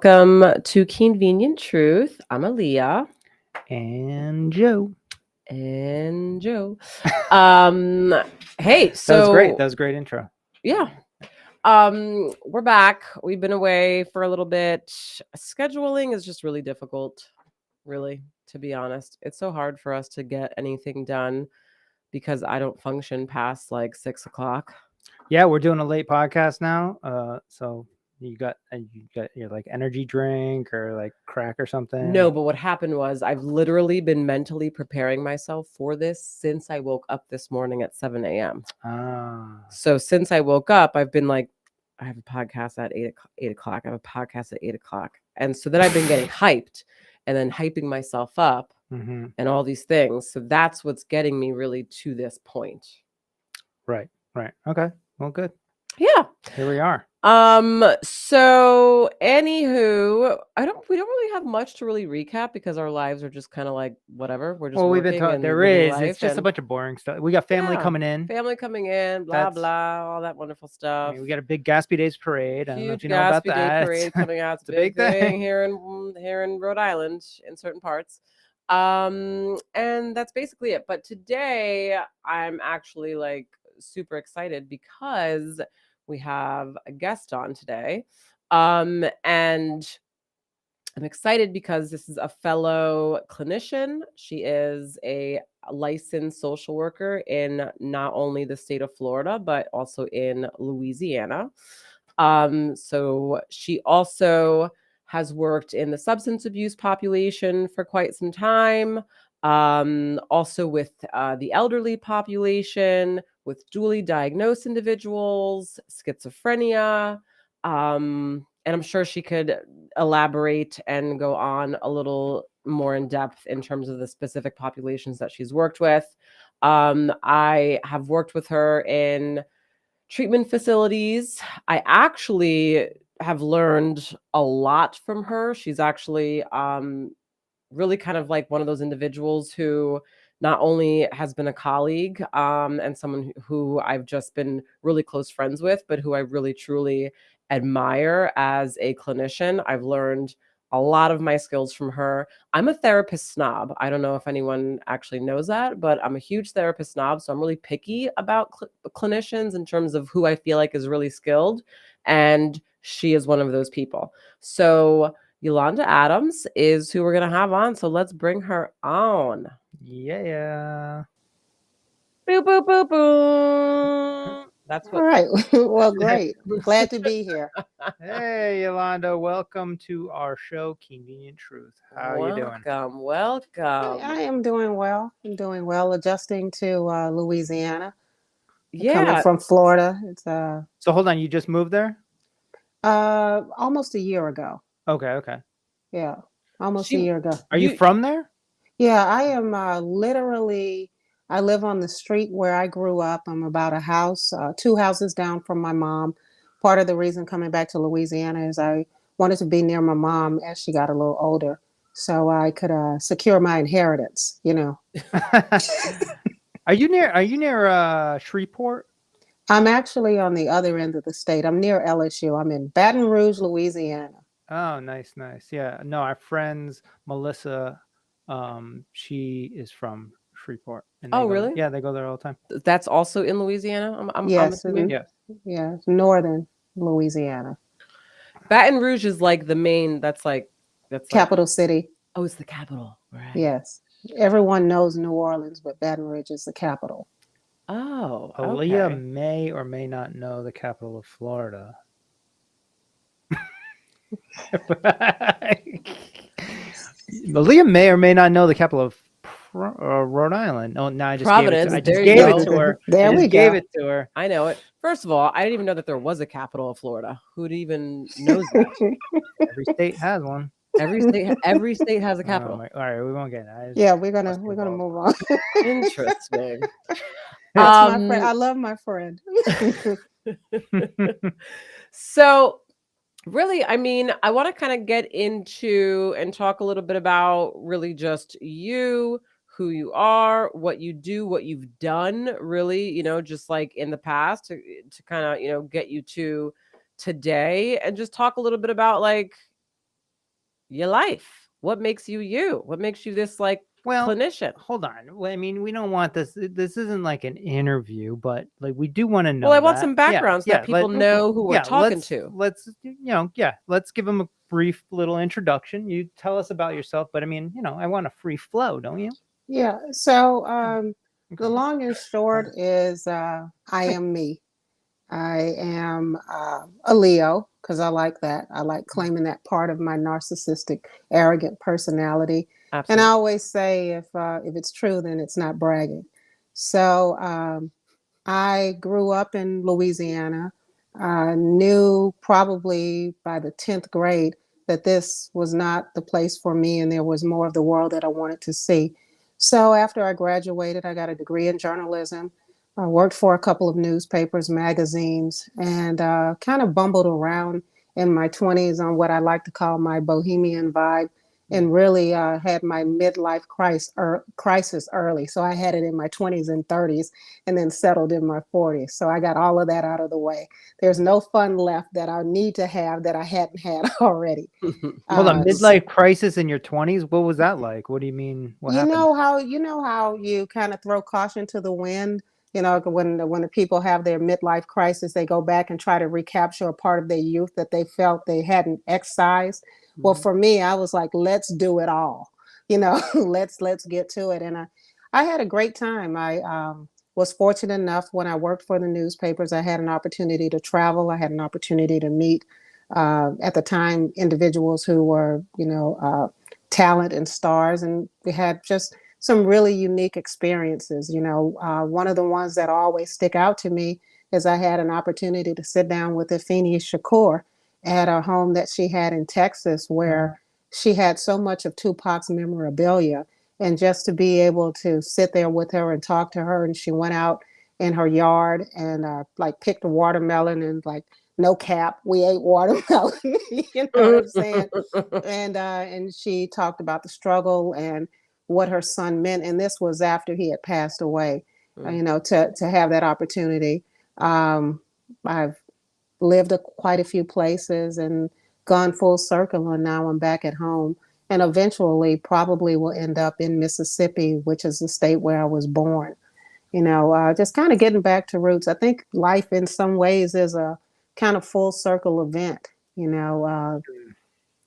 Welcome to Keanvenient Truth. I'm Aaliyah And Joe. and Joe. Um, hey, That was great. so That was a great intro. yeah, we're back. We've been away for a little bit. Scheduling is just really difficult, really, to be honest. It's so hard for us to get anything done because I don't function past like 6 o'clock. Yeah, we're doing a late podcast now. So you got your like energy drink or like crack or something. No, but what happened was I've literally been mentally preparing myself for this since I woke up this morning at 7 a.m. Ah, So since I woke up, I've been like, I have a podcast at 8 o'clock. I have a podcast at 8 o'clock. And so then I've been getting hyped and then hyping myself up mm-hmm. and all these things. So that's what's getting me really to this point. Right. Okay. Well, good. Yeah. Here we are. So anywho, we don't really have much to really recap because our lives are just kind of like whatever. We're just Well, we've been working talking. and There living is. life It's just a and bunch of boring stuff. We got family yeah, coming in. family coming in, blah That's. blah, all that wonderful I stuff. mean, we got a big Gatsby Days parade. I don't know if Huge you know about Gatsby Day that. parade coming out. It's It's a a big big thing thing. here in Rhode Island in certain parts. And that's basically it. But today I'm actually like super excited because we have a guest on today. And I'm excited because this is a fellow clinician. She is a licensed social worker in not only the state of Florida, but also in Louisiana. So she also has worked in the substance abuse population for quite some time, also with the elderly population, with dually diagnosed individuals, schizophrenia. And I'm sure she could elaborate and go on a little more in depth in terms of the specific populations that she's worked with. I have worked with her in treatment facilities. I actually have learned a lot from her. She's actually really kind of like one of those individuals who not only has been a colleague and someone who I've just been really close friends with, but who I really truly admire as a clinician. I've learned a lot of my skills from her. I'm a therapist snob. I don't know if anyone actually knows that, but I'm a huge therapist snob. So I'm really picky about clinicians in terms of who I feel like is really skilled. And she is one of those people. So Yolanda Adams is who we're going to have on. So let's bring her on. Yeah. Boop, boop, boop, boop. That's All what. right. Well, great. Glad to be here. Hey, Yolanda. Welcome to our show, Keanvenient Truth. How you doing? Welcome. I am doing well. I'm doing well, adjusting to Louisiana. Coming Yeah. from Florida. It's So hold on. You just moved there? almost a year ago. Okay. Yeah, almost a She, year ago. Are you from there? Yeah, I am literally. I live on the street where I grew up. I'm about a house, two houses down from my mom. Part of the reason coming back to Louisiana is I wanted to be near my mom as she got a little older, so I could secure my inheritance. Are you near Shreveport? I'm actually on the other end of the state. I'm near LSU. I'm in Baton Rouge, Louisiana. Oh, nice. Yeah. No, our friends Melissa, she is from Shreveport, and oh, really? they go there all the time. That's also in Louisiana, I'm Yes, assuming. Yeah. yeah, northern Louisiana, Baton Rouge is like the main, that's like, capital city. oh, it's the capital. Right. Yes, everyone knows New Orleans, but Baton Rouge is the capital. Oh, Aaliyah okay. may or may not know the capital of Florida. Aaliyah may or may not know the capital of Rhode Island. Oh, no, I just Providence. I There just you gave go. it to her. There I we just gave go. it to her. I know it. First of all, I didn't even know that there was a capital of Florida. Who'd even knows that? Every state has one. Every state has a capital. All right, we won't get it. Yeah, we're gonna move on. Interesting. That's my friend. I love my friend. So really, I mean, I want to kind of get into and talk a little bit about really just you, who you are, what you do, what you've done, really, just like in the past to kind of, get you to today and just talk a little bit about like your life. What makes you you? What makes you this like Well, clinician? hold on. I mean, we don't want this. This isn't like an interview, but like we do want to Well, I know want that. some background so that people Okay. know who we're Yeah. talking to. Let's let's give them a brief little introduction. You tell us about yourself, but I mean, I want a free flow, don't you? Yeah. So Yeah. the Okay. long and short is I Hey. am me. I am a Leo because I like that. I like claiming that part of my narcissistic, arrogant personality. And I Absolutely. always say if it's true, then it's not bragging. So I grew up in Louisiana. Knew probably by the 10th grade that this was not the place for me and there was more of the world that I wanted to see. So after I graduated, I got a degree in journalism. I worked for a couple of newspapers, magazines, and kind of bumbled around in my 20s on what I like to call my bohemian vibe Mm. and really had my midlife crisis early. So I had it in my 20s and 30s and then settled in my 40s. So I got all of that out of the way. There's no fun left that I need to have that I hadn't had already. Hold on. So Midlife crisis in your 20s. What was that like? What do you mean? What happened? you know how you kind of throw caution to the wind. You know, when the people have their midlife crisis, they go back and try to recapture a part of their youth that they felt they hadn't excised. Well, Mhm. for me, I was like, let's do it all. You know, let's get to it. And I had a great time. I was fortunate enough when I worked for the newspapers, I had an opportunity to travel. I had an opportunity to meet at the time individuals who were, talent and stars, and we had just some really unique experiences. One of the ones that always stick out to me is I had an opportunity to sit down with Afeni Shakur at a home that she had in Texas, where she had so much of Tupac's memorabilia, and just to be able to sit there with her and talk to her, and she went out in her yard and like picked a watermelon and like no cap, we ate watermelon. You know what I'm saying? And she talked about the struggle and what her son meant. And this was after he had passed away. To have that opportunity. I've lived quite a few places and gone full circle, and now I'm back at home. And eventually, probably will end up in Mississippi, which is the state where I was born. Just kind of getting back to roots. I think life, in some ways, is a kind of full circle event.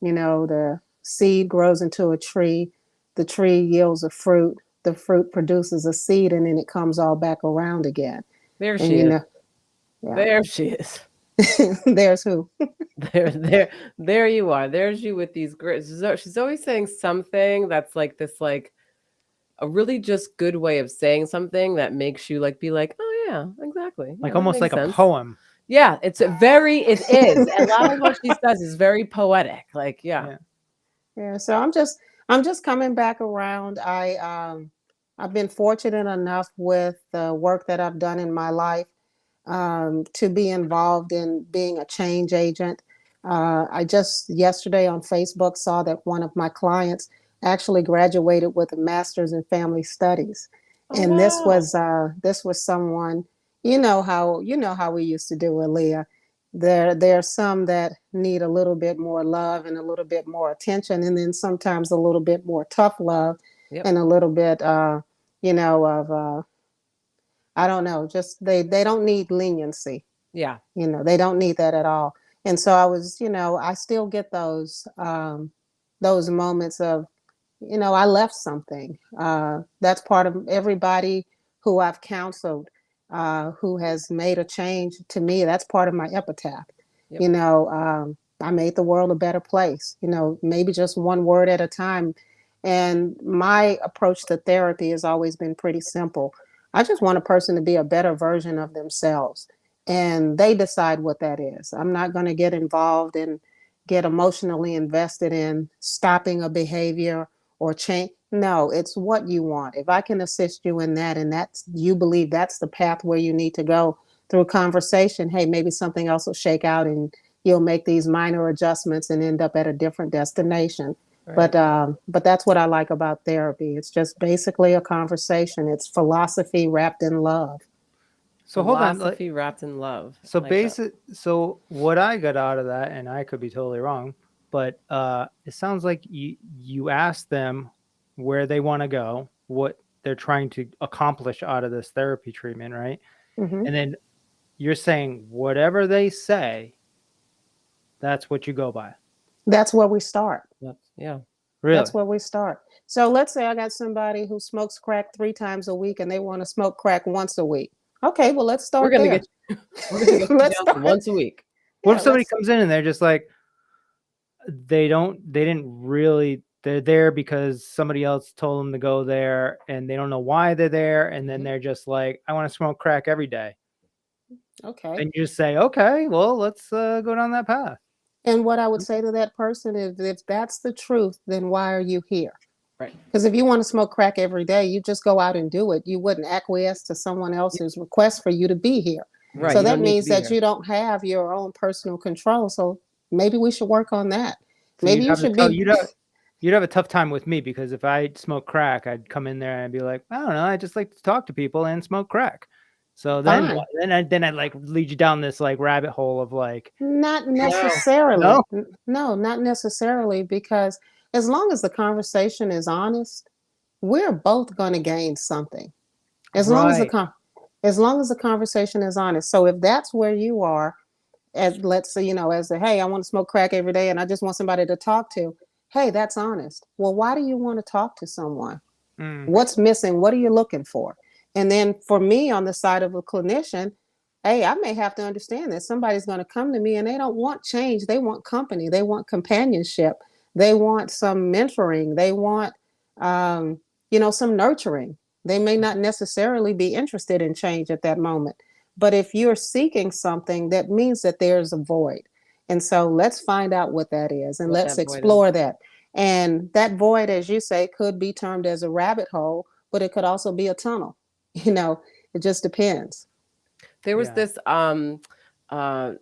The seed grows into a tree, the tree yields a fruit, the fruit produces a seed, and then it comes all back around again. There And she is. yeah, There she is. there's who. There you are. There's you with these great. She's always saying something that's like this, like a really just good way of saying something that makes you like be like, oh yeah, exactly. Yeah, Like that almost makes like a sense. poem. Yeah, it is. A lot of what she says is very poetic. Like, yeah. Yeah. Yeah, so I'm just coming back around. I've been fortunate enough with the work that I've done in my life to be involved in being a change agent. I just yesterday on Facebook saw that one of my clients actually graduated with a master's in family studies, Oh and wow. this was someone. You know how we used to do, Aaliyah. There are some that need a little bit more love and a little bit more attention, and then sometimes a little bit more tough love Yep. and a little bit of I don't know, just they don't need leniency. Yeah. They don't need that at all. And so I still get those moments of, I left something. That's part of everybody who I've counseled, who has made a change to me. That's part of my epitaph. Yep. I made the world a better place, maybe just one word at a time. And my approach to therapy has always been pretty simple. I just want a person to be a better version of themselves, and they decide what that is. I'm not going to get involved and get emotionally invested in stopping a behavior or change. No, it's what you want. If I can assist you in that, and that's you believe that's the path where you need to go through conversation, hey, maybe something else will shake out and you'll make these minor adjustments and end up at a different destination. Right. But that's what I like about therapy. It's just basically a conversation. It's philosophy wrapped in love. So hold on. Like, Philosophy wrapped in love. so I like that. basic. So what I got out of that, and I could be totally wrong, but it sounds like you ask them where they want to go, what they're trying to accomplish out of this therapy treatment, right? Hmm. And then you're saying whatever they say, that's what you go by. That's where we start. Yeah. That's Really? where we start. So let's say I got somebody who smokes crack 3 times a week and they want to smoke crack once a week. Okay, well, let's We're start gonna there. get we're gonna get you Let's down to start. once a week. What Yeah, if somebody let's. comes in and they're just like, they didn't really, they're there because somebody else told them to go there and they don't know why they're there, and then Mhm. they're just like, I want to smoke crack every day. Okay. Then you just say, okay, well, let's go down that path. And what I would say to that person is if that's the truth, then why are you here? Right. Because if you want to smoke crack every day, you just go out and do it. You wouldn't acquiesce to someone else's request for you to be here. Right. So You Mhm. that don't need to means be that here. you don't have your own personal control. So maybe we should work on that. So Maybe you'd you have to should tell be you'd have a tough time with me, because if I smoke crack, I'd come in there and I'd be like, I don't know, I just like to talk to people and smoke crack. So then what? fine. Then I'd like lead you down this like rabbit hole of like, Not No. necessarily. no, No, not necessarily, because as long as the conversation is honest, we're both going to gain something. As long as right. as long as the conversation is honest. So if that's where you are, as let's say, as a hey, I want to smoke crack every day and I just want somebody to talk to. Hey, that's honest. Well, why do you want to talk to someone? Mm, What's missing? What are you looking for? And then for me, on the side of a clinician, hey, I may have to understand that somebody's going to come to me and they don't want change. They want company. They want companionship. They want some mentoring. They want, um, some nurturing. They may not necessarily be interested in change at that moment. But if you're seeking something, that means that there's a void. And so let's find out what that is and What let's that void is. explore that. And that void, as you say, could be termed as a rabbit hole, but it could also be a tunnel. You know, it just depends. There was yeah. uh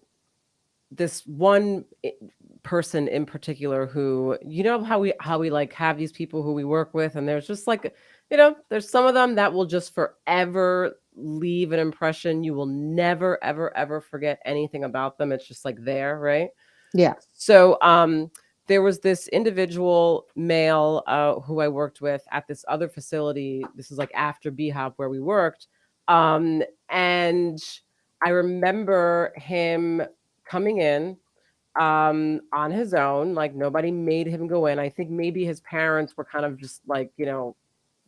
this one person in particular who, how we like have these people who we work with, and there's just like, there's some of them that will just forever leave an impression. You will never ever ever forget anything about them. It's just like there, right? Yeah. So there was this individual male who I worked with at this other facility. This is like after BHOP where we worked. And I remember him coming in on his own. Like nobody made him go in. I think maybe his parents were kind of just like,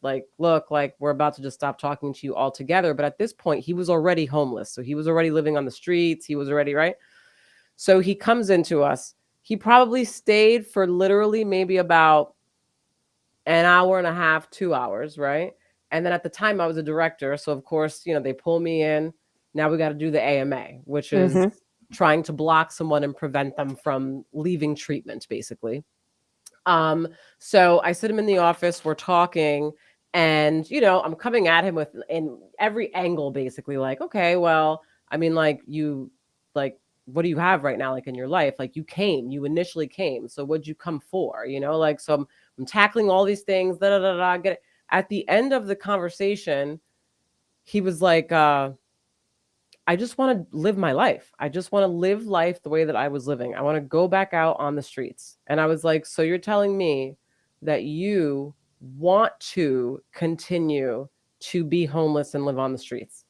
like, look, like we're about to just stop talking to you altogether. But at this point, he was already homeless. So he was already living on the streets. He was already, right? So he comes into us. He probably stayed for literally maybe about an hour and a half, 2 hours, right? And then at the time I was a director. So of course, they pull me in. Now we got to do the AMA, which is Mm-hmm. trying to block someone and prevent them from leaving treatment, basically. Um, so I sit him in the office, we're talking, and I'm coming at him with in every angle, basically, like, okay, well, I mean, like like, what do you have right now, like in your life? Like you initially came. So what'd you come for? Like, so I'm tackling all these things, da da da da. Get it. At the end of the conversation, he was like, I just want to live my life. I just want to live life the way that I was living. I want to go back out on the streets. And I was like, so you're telling me that you want to continue to be homeless and live on the streets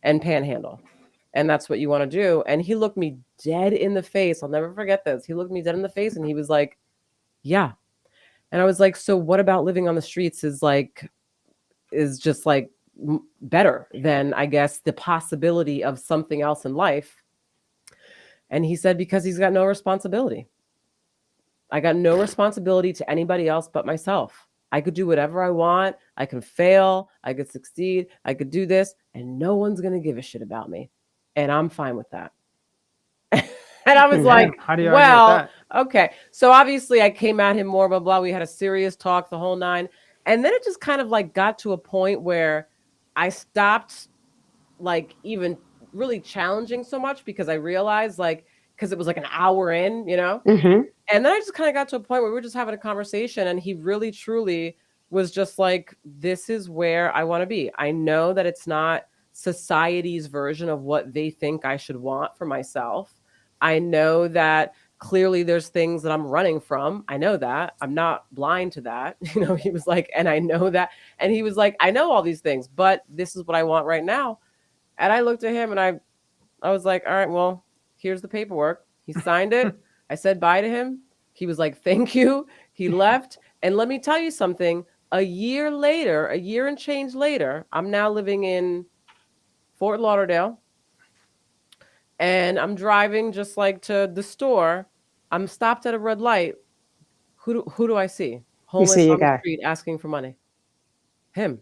and panhandle? And that's what you want to do? And he looked me dead in the face. I'll never forget this. He looked me dead in the face and he was like, yeah. And I was like, so what about living on the streets is just like better than, I guess, the possibility of something else in life? And he said, because he's got no responsibility. I got no responsibility to anybody else but myself. I could do whatever I want. I can fail. I could succeed. I could do this, and no one's going to give a shit about me. And I'm fine with that. And I was Mm-hmm. like, Man, how do you argue with well, that? okay. So obviously I came at him more, blah, blah. We had a serious talk, the whole nine. And then it just kind of like got to a point where I stopped like even really challenging so much, because I realized, like, because it was like an hour in. Mm-hmm. And then I just kind of got to a point where we were just having a conversation, and he really truly was just like, this is where I want to be. I know that it's not society's version of what they think I should want for myself. I know that clearly there's things that I'm running from. I know that. I'm not blind to that. He was like, and I know that. And he was like, I know all these things, but this is what I want right now. And I looked at him and I was like, all right, well, here's the paperwork. He signed it. I said bye to him. He was like, thank you. He left. And let me tell you something. A year later, a year and change later, I'm now living in Fort Lauderdale, and I'm driving just like to the store. I'm stopped at a red light. Who do I see? You Homeless see your on the guy. street asking for money. Him.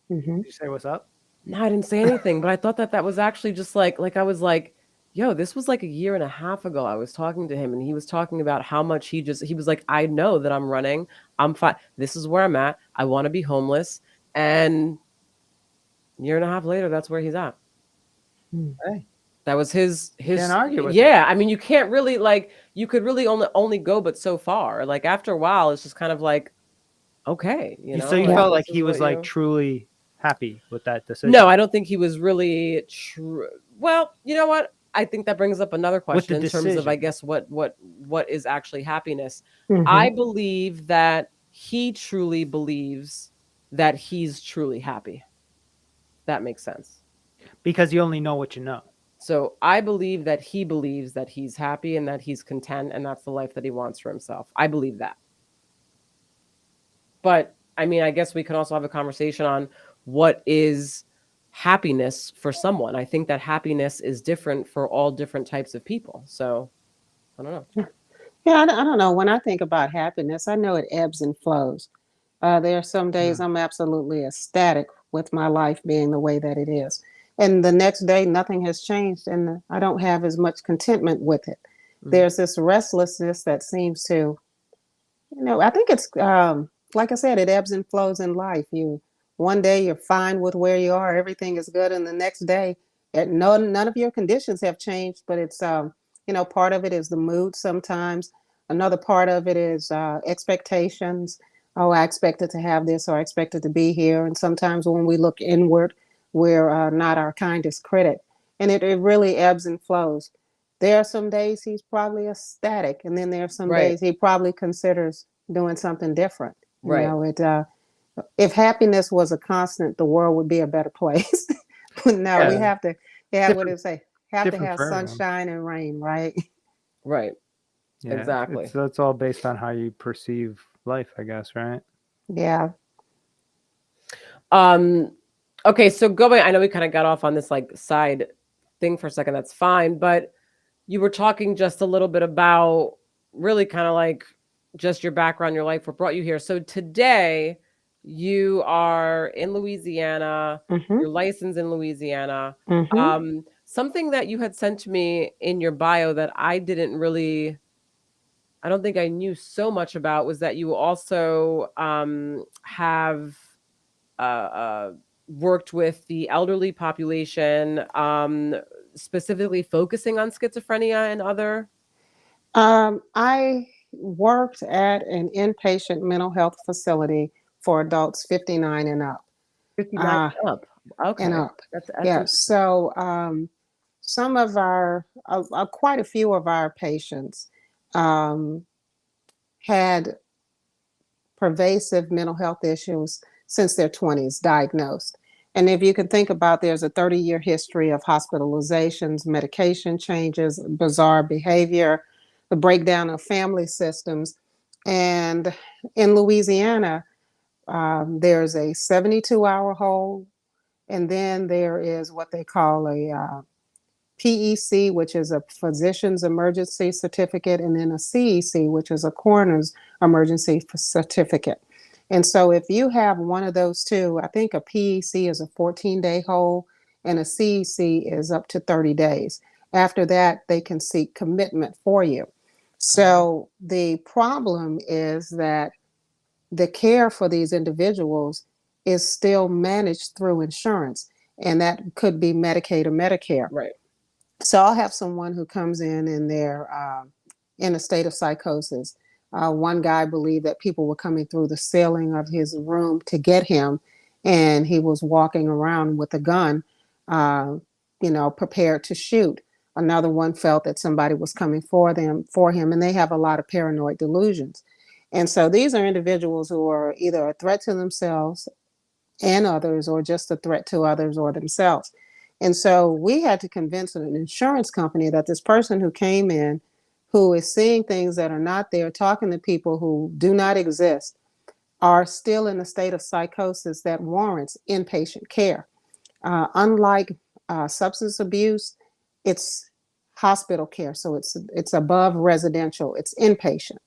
Hmm. Did you say what's up? No, I didn't say anything, but I thought that was actually just like I was like, yo, this was like a year and a half ago. I was talking to him and he was talking about how much he was like, I know that I'm running. I'm fine. This is where I'm at. I want to be homeless. And a year and a half later, that's where he's at. Hey, That was can't his argue with it. yeah, I mean, you can't really like you could really only go but so far. Like after a while, it's just kind of like, okay, So you like Yeah. felt this like is he was what like you truly happy with that decision, No, I don't think he was really true. Well, you know what? I think that brings up another with question the in terms of, I decision. guess, what is actually happiness. Hmm. I believe that he truly believes that he's truly happy. That makes sense. Because you only know what you know. So I believe that he believes that he's happy and that he's content and that's the life that he wants for himself. I believe that. But I mean, I guess we can also have a conversation on what is happiness for someone. I think that happiness is different for all different types of people. So I don't know. Yeah, I don't know. When I think about happiness, I know it ebbs and flows. There are some days Mm. I'm absolutely ecstatic with my life being the way that it is. And the next day, nothing has changed, and I don't have as much contentment with it. Mm. There's this restlessness that seems to, I think it's like I said, it ebbs and flows in life. One day you're fine with where you are, everything is good, and the next day, none of your conditions have changed. But it's part of it is the mood sometimes. Another part of it is expectations. Oh, I expected to have this, or I expected to be here. And sometimes when we look inward, we're not our kindest critic, and it really ebbs and flows. There are some days he's probably ecstatic, and then there are some Right. days he probably considers doing something different. Right. If happiness was a constant, the world would be a better place. But no, we Yeah. have to, yeah, what do Different, you say? Have to different have for everyone. sunshine and rain, right? Right. Yeah, Exactly. it's all based on how you perceive life, I guess, right? Yeah. Um okay, so going I know we kind of got off on this like side thing for a second. That's fine, but you were talking just a little bit about really kind of like just your background, your life, what brought you here. So today you are in Louisiana, Mm-hmm. you're licensed in Louisiana. Mm-hmm. Something that you had sent to me in your bio that I don't think I knew so much about was that you also have uh, worked with the elderly population, specifically focusing on schizophrenia and other. I worked at an inpatient mental health facility for adults 59 and up. 59 Uh, and up. and Okay. up. That's Yeah. interesting. So some of quite a few of our patients um, had pervasive mental health issues since their 20s, diagnosed. And if you can think about, there's a 30-year history of hospitalizations, medication changes, bizarre behavior, the breakdown of family systems. And in Louisiana, there's a 72-hour hold, and then there is what they call a PEC, which is a physician's emergency certificate, and then a CEC, which is a coroner's emergency certificate. And so if you have one of those two, I think a PEC is a 14-day hold and a CEC is up to 30 days. After that, they can seek commitment for you. So the problem is that the care for these individuals is still managed through insurance, and that could be Medicaid or Medicare. Right. So I'll have someone who comes in and they're in a state of psychosis. One guy believed that people were coming through the ceiling of his room to get him, and he was walking around with a gun, uh, prepared to shoot. Another one felt that somebody was coming for him, and they have a lot of paranoid delusions. And so these are individuals who are either a threat to themselves and others, or just a threat to others or themselves. And so we had to convince an insurance company that this person who came in, who is seeing things that are not there, talking to people who do not exist, are still in a state of psychosis that warrants inpatient care. Unlike substance abuse, it's hospital care, so it's above residential, it's inpatient.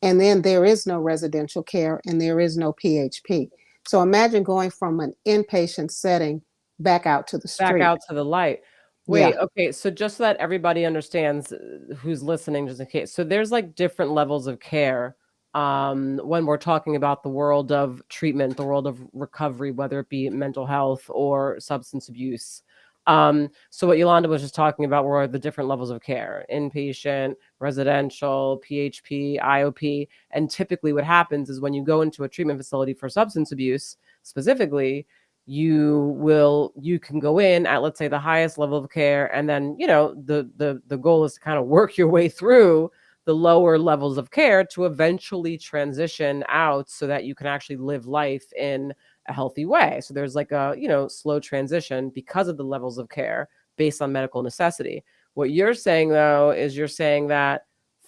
And then there is no residential care and there is no PHP. So imagine going from an inpatient setting back out to the Back street. out to the light. Wait, Yeah. okay, so just so that everybody understands, who's listening, just in case. So there's like different levels of care when we're talking about the world of treatment, the world of recovery, whether it be mental health or substance abuse. So what Yolanda was just talking about were the different levels of care: inpatient, residential, PHP, IOP. And typically what happens is when you go into a treatment facility for substance abuse specifically, you can go in at, let's say, the highest level of care, and then the goal is to kind of work your way through the lower levels of care to eventually transition out so that you can actually live life in a healthy way. So there's like a slow transition because of the levels of care based on medical necessity. What you're saying, though, is you're saying that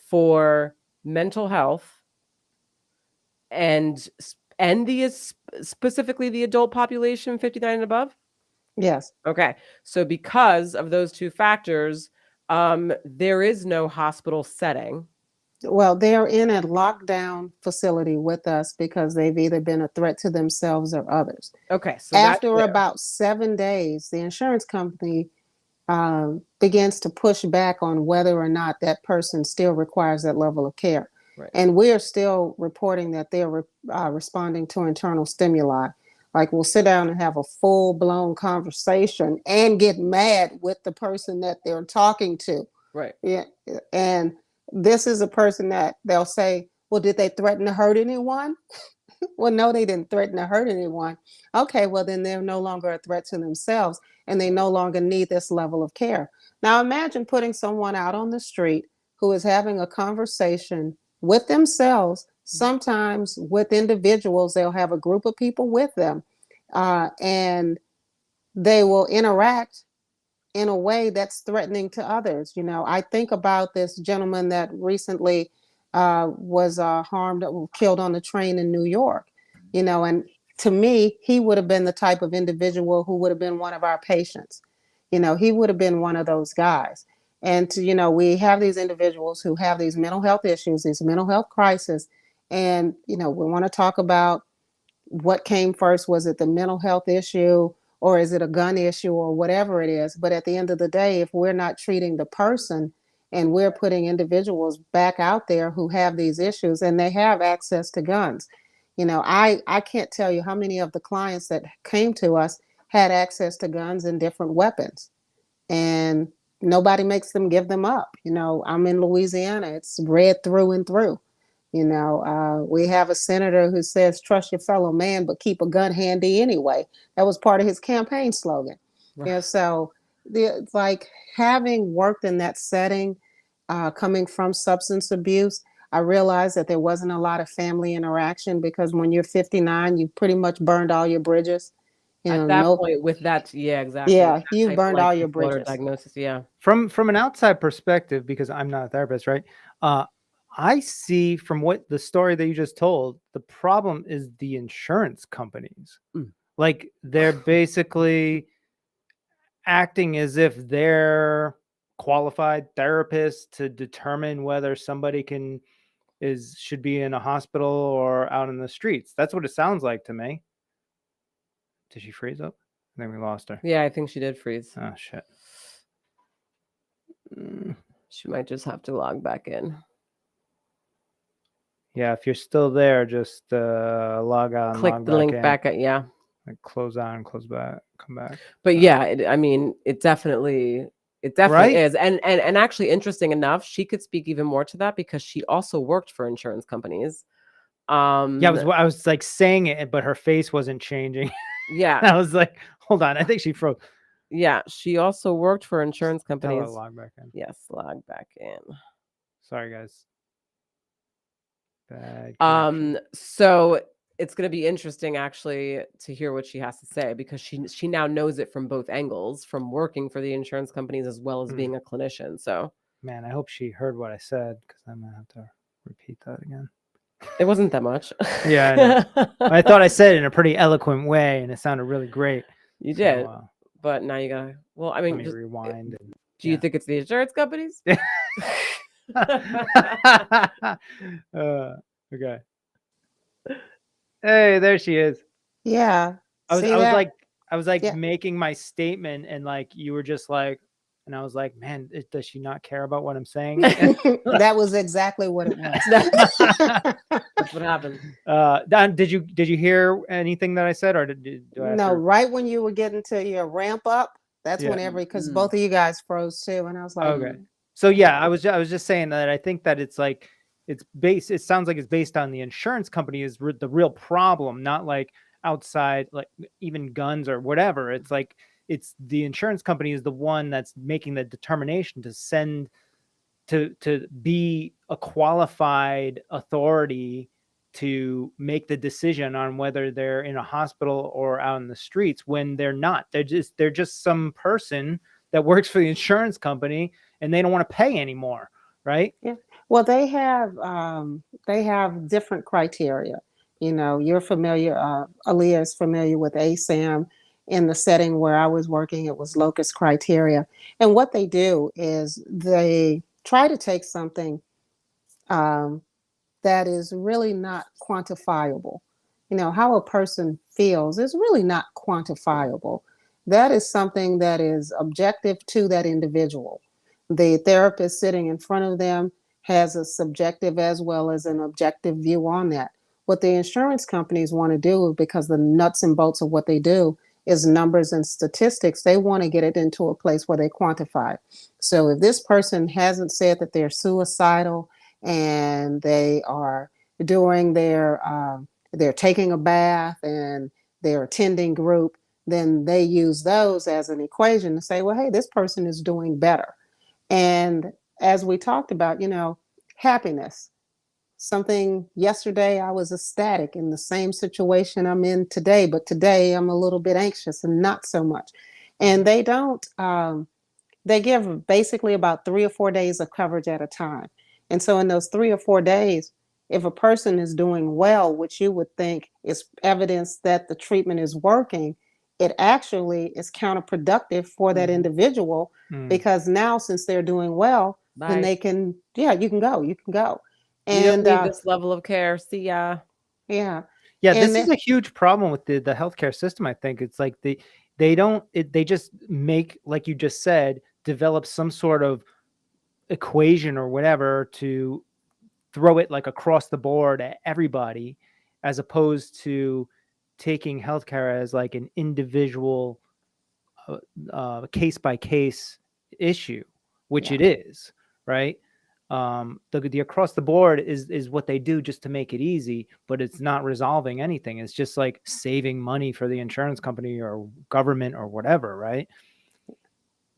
for mental health and specifically the adult population 59 and above. Yes. Okay. So because of those two factors, there is no hospital setting. Well, they're in a lockdown facility with us because they've either been a threat to themselves or others. Okay. So that's After there. about 7 days, the insurance company begins to push back on whether or not that person still requires that level of care. Right. And we're still reporting that they're responding to internal stimuli. Like, we'll sit down and have a full blown conversation and get mad with the person that they're talking to. Right. Yeah. And this is a person that they'll say, well, did they threaten to hurt anyone? Well, no, they didn't threaten to hurt anyone. Okay, well, then they're no longer a threat to themselves and they no longer need this level of care. Now, imagine putting someone out on the street who is having a conversation with themselves, sometimes with individuals. They'll have a group of people with them, and they will interact in a way that's threatening to others. I think about this gentleman that recently was harmed, killed on the train in New York, and to me, he would have been the type of individual who would have been one of our patients. He would have been one of those guys. And we have these individuals who have these mental health issues, these mental health crises. And, we want to talk about what came first. Was it the mental health issue, or is it a gun issue, or whatever it is? But at the end of the day, if we're not treating the person and we're putting individuals back out there who have these issues and they have access to guns, I can't tell you how many of the clients that came to us had access to guns and different weapons, and nobody makes them give them up. I'm in Louisiana, it's red through and through. We have a senator who says, trust your fellow man, but keep a gun handy anyway. That was part of his campaign slogan. Right. So it's like, having worked in that setting, coming from substance abuse, I realized that there wasn't a lot of family interaction, because when you're 59, you pretty much burned all your bridges. At that No, point, with that, yeah, exactly. With yeah, that you've type of burned like all your disorder bridges. diagnosis, yeah. From an outside perspective, because I'm not a therapist, right? I see from what the story that you just told, the problem is the insurance companies. Like, they're basically acting as if they're qualified therapists to determine whether somebody should be in a hospital or out in the streets. That's what it sounds like to me. Did she freeze up? I think we lost her. Yeah, I think she did freeze. Oh shit. She might just have to log back in. Yeah, if you're still there, just log out and Click log the back link in. back at, yeah. Like, close out and close back, come back. But yeah, it definitely Right? is. And actually, interesting enough, she could speak even more to that because she also worked for insurance companies. Yeah, I was like saying it, but her face wasn't changing. Yeah. I was like, hold on, I think she froze. Yeah, she also worked for insurance Tell her to companies. log back in. Yes, log back in. Sorry, guys. Bad connection. So it's going to be interesting actually to hear what she has to say, because she now knows it from both angles, from working for the insurance companies as well as being a clinician. So Man, I hope she heard what I said, because I'm gonna have to repeat that again. it wasn't that much. Yeah, I know. I thought I said it in a pretty eloquent way, and it sounded really great. You So, did, but now you gotta. Well, I let mean, me just, rewind. And, do you think it's the insurance companies? Okay. Hey, there she is. Yeah. I was See I was that? like I was like Yeah. making my statement, and like you were just like, and I was like, man, does she not care about what I'm saying? That was exactly what it was. That's what happened. Don, did you hear anything that I said, or do I have No, to? right when you were getting to your ramp up, that's Yeah. when because Mm. both of you guys froze too, and I was like, Okay. So yeah, I was just saying that I think that it's like it sounds like it's based on the insurance company is the real problem, not like outside, like even guns or whatever. It's like it's the insurance company is the one that's making the determination to send to be a qualified authority to make the decision on whether they're in a hospital or out in the streets, when they're not. They're just some person that works for the insurance company, and they don't want to pay anymore, right? yeah. Well, they have different criteria. You know, you're familiar. Aaliyah is familiar with ASAM. In the setting where I was working, it was locus criteria, and what they do is they try to take something um, that is really not quantifiable. You know, how a person feels is really not quantifiable. That is something that is objective to that individual. The therapist sitting in front of them has a subjective as well as an objective view on that. What the insurance companies want to do, because the nuts and bolts of what they do is numbers and statistics, they want to get it into a place where they quantify. So if this person hasn't said that they're suicidal, and they are doing they're taking a bath and they're attending group, then they use those as an equation to say, well, hey, this person is doing better. And as we talked about, you know, happiness. Something yesterday I was ecstatic in the same situation I'm in today, but today I'm a little bit anxious and not so much. And they don't they give basically about 3 or 4 days of coverage at a time. And so, in those 3 or 4 days, if a person is doing well, which you would think is evidence that the treatment is working, it actually is counterproductive for that individual, because now, since they're doing well, then Bye. they can, yeah, you can go, you can go. You don't And need this level of care. See ya. yeah, Yeah, and this is a huge problem with the healthcare system. I think it's like they just make, like you just said, develop some sort of equation or whatever to throw it like across the board at everybody, as opposed to taking healthcare as like an individual case by case issue, which yeah. it is, right? The across the board is what they do just to make it easy, but it's not resolving anything. It's just like saving money for the insurance company or government or whatever, right?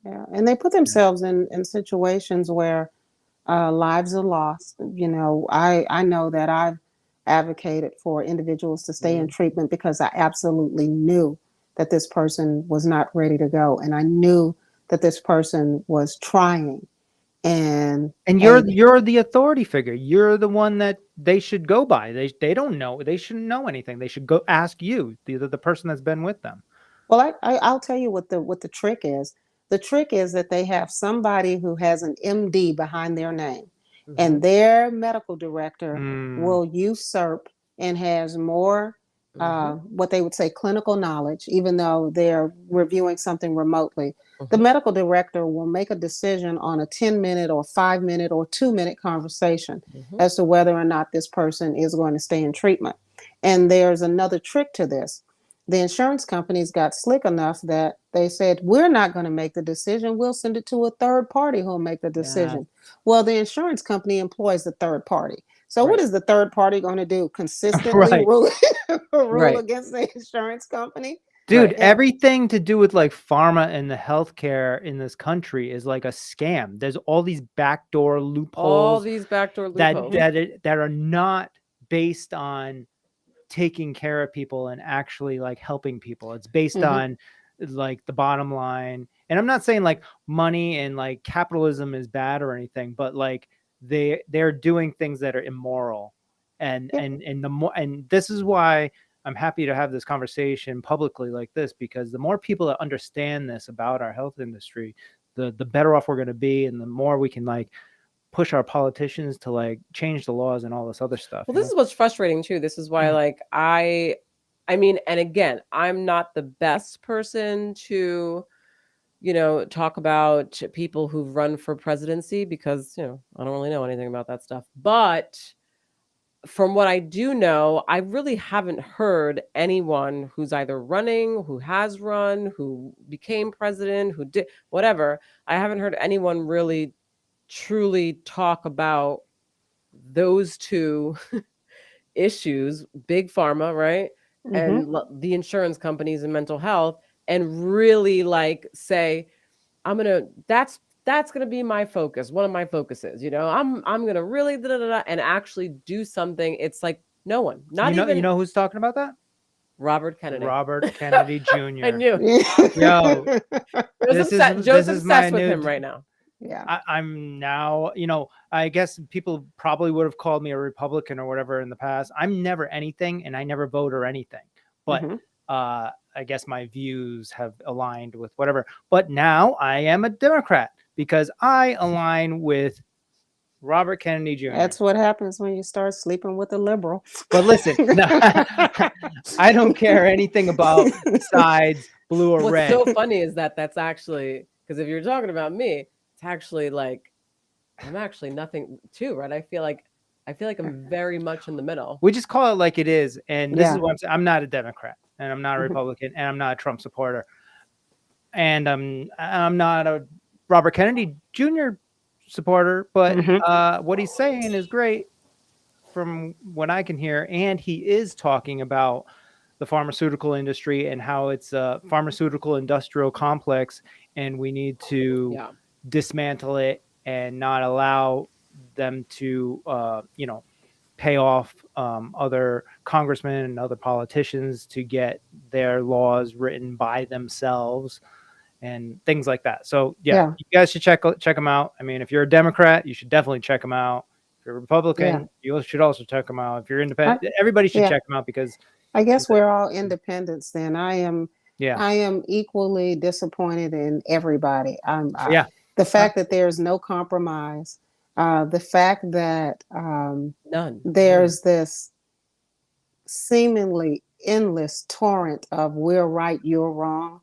Yeah, and they put themselves in situations where lives are lost. You know, I know that I've advocated for individuals to stay in treatment because I absolutely knew that this person was not ready to go, and I knew that this person was trying, and And and you're the authority figure. You're the one that they should go by. They don't know. They shouldn't know anything. They should go ask you, the person that's been with them. well, I'll tell you what the trick is. The trick is that they have somebody who has an MD behind their name, Mm-hmm. and their medical director Mm, will usurp and has more Mm-hmm. what they would say clinical knowledge, even though they're reviewing something remotely. The Mm-hmm. medical director will make a decision on a 10-minute or 5-minute or 2-minute conversation Mm-hmm. as to whether or not this person is going to stay in treatment. And there's another trick to this. The insurance companies got slick enough that they said, we're not going to make the decision. We'll send it to a third party who'll make the Yeah. decision. Well, the insurance company employs the third party. So what Right. is the third party going to do? Consistently right. rule, rule Right. against the insurance company? Dude, Right. everything to do with like pharma and the healthcare in this country is like a scam. There's all these backdoor All loopholes these backdoor that loopholes. that are not based on taking care of people and actually like helping people. It's based Hmm. on like the bottom line. And I'm not saying like money and like capitalism is bad or anything, but like they're doing things that are immoral. And Yeah. and the more, and this is why I'm happy to have this conversation publicly like this, because the more people that understand this about our health industry, the better off we're going to be, and the more we can like push our politicians to like change the laws and all this other stuff, Well, you this know. is what's frustrating too. This is why, Mhm. like, I mean, and again, I'm not the best person to, talk about people who've run for presidency because, I don't really know anything about that stuff. But from what I do know, I really haven't heard anyone who's either running, who has run, who became president, who did whatever. I haven't heard anyone really truly talk about those two issues, big pharma, right? Hmm. And the insurance companies and mental health, and really like say, that's gonna be my focus. One of my focuses, I'm gonna really da, da, da, da, and actually do something. It's like no one, not You even know who's talking about that? Robert Kennedy. Robert Kennedy I Jr. knew. Yo, this Joe's is my obsessed with new. him right now. Yeah. I'm now, you know, I guess people probably would have called me a Republican or whatever in the past. I'm never anything, and I never vote or anything. But Hmm. I guess my views have aligned with whatever. But now I am a Democrat because I align with Robert Kennedy Jr. That's what happens when you start sleeping with a liberal. But listen, no, I don't care anything about sides, blue or What's red. so funny is that that's actually because if you're talking about me, it's actually like I'm actually nothing too, right? I feel like I'm very much in the middle. We just call it like it is. And this is Yeah. what I'm saying. I'm not a Democrat, and I'm not a Hmm. Republican, and I'm not a Trump supporter, and I'm not a Robert Kennedy Jr. supporter. But Hmm. what he's saying is great from what I can hear, and he is talking about the pharmaceutical industry and how it's a pharmaceutical industrial complex, and we need to Yeah. dismantle it and not allow them to, pay off other congressmen and other politicians to get their laws written by themselves and things like that. So yeah, Yeah. you guys should check them out. I mean, if you're a Democrat, you should definitely check them out. If you're a Yeah. Republican, you should also check them out. If you're I, independent, everybody should yeah. check them out because I guess we're all independents then. yeah, I am equally disappointed in everybody. yeah, The uh, fact that there's no compromise, the fact that None. None. there's this seemingly endless torrent of we're right, you're wrong,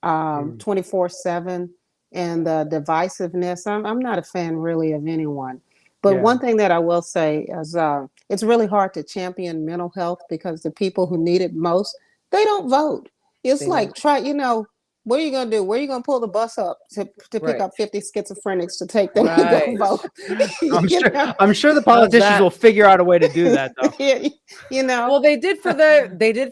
mm, 24/7, and the divisiveness. I'm not a fan really of anyone. But yeah. one thing that I will say is it's really hard to champion mental health because the people who need it most, they don't vote. It's They like don't. try, what are you gonna do? Where are you gonna pull the bus up to pick Right. up 50 schizophrenics to take them to go Right. vote? I'm you sure. know, I'm sure the How's politicians that? will figure out a way to do that, though. Yeah, you know, Well, they did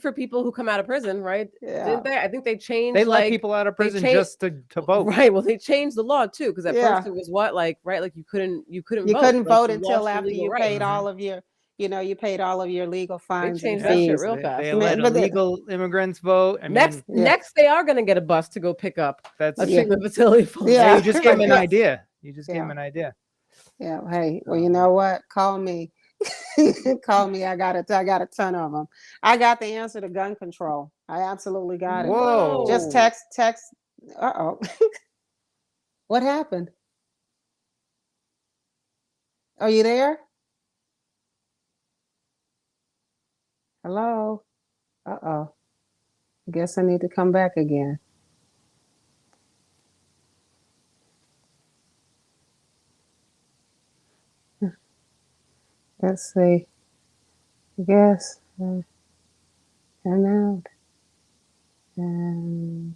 for people who come out of prison, right? yeah, Didn't they? I think they They changed let like people out of they prison changed just to vote. right. Well, they changed the law too because at yeah. first it was what like right like you couldn't You vote couldn't like vote you until lost your after legal you paid rights. Mhm. all of your, you paid all of your legal They fines and changed that Yeah, shit fees. real they fast. let But illegal immigrants vote. I Next mean, yeah, next they are gonna get a bus to go pick up a that's yeah, treatment facility full of hey, you yeah, just gave me an schizophrenics. idea. You just gave yeah, me an idea. yeah. Hey, well, you So, know what? Call me, call me. I got a ton of them. I got the answer to gun control. I absolutely got it. Just whoa. No. text. Uh-oh. What happened? Are you there? Hello? Uh-oh. I guess I need to come back again. Let's see. I guess. And out. And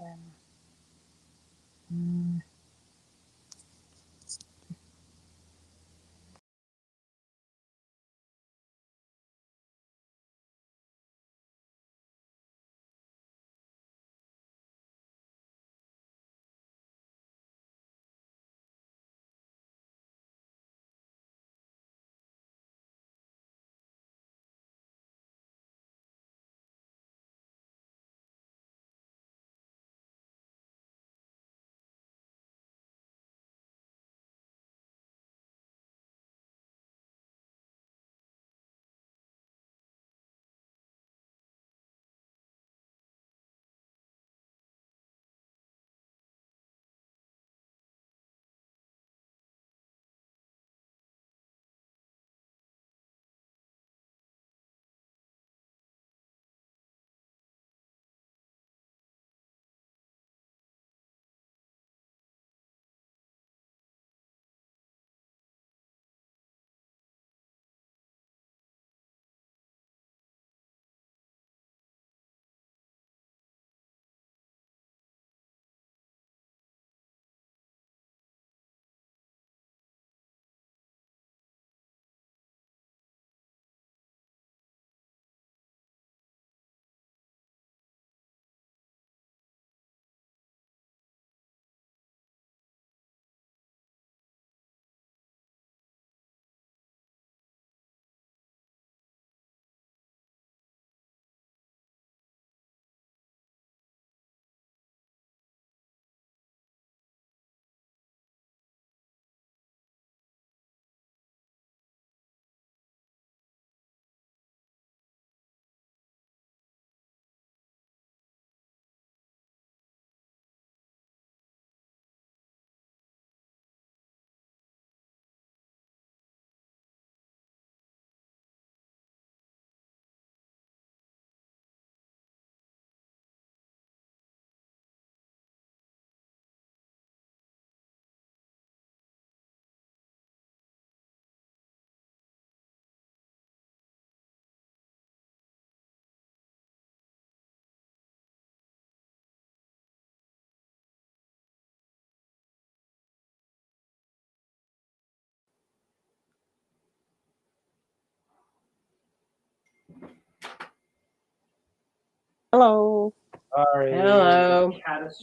Hello. Sorry. Hello.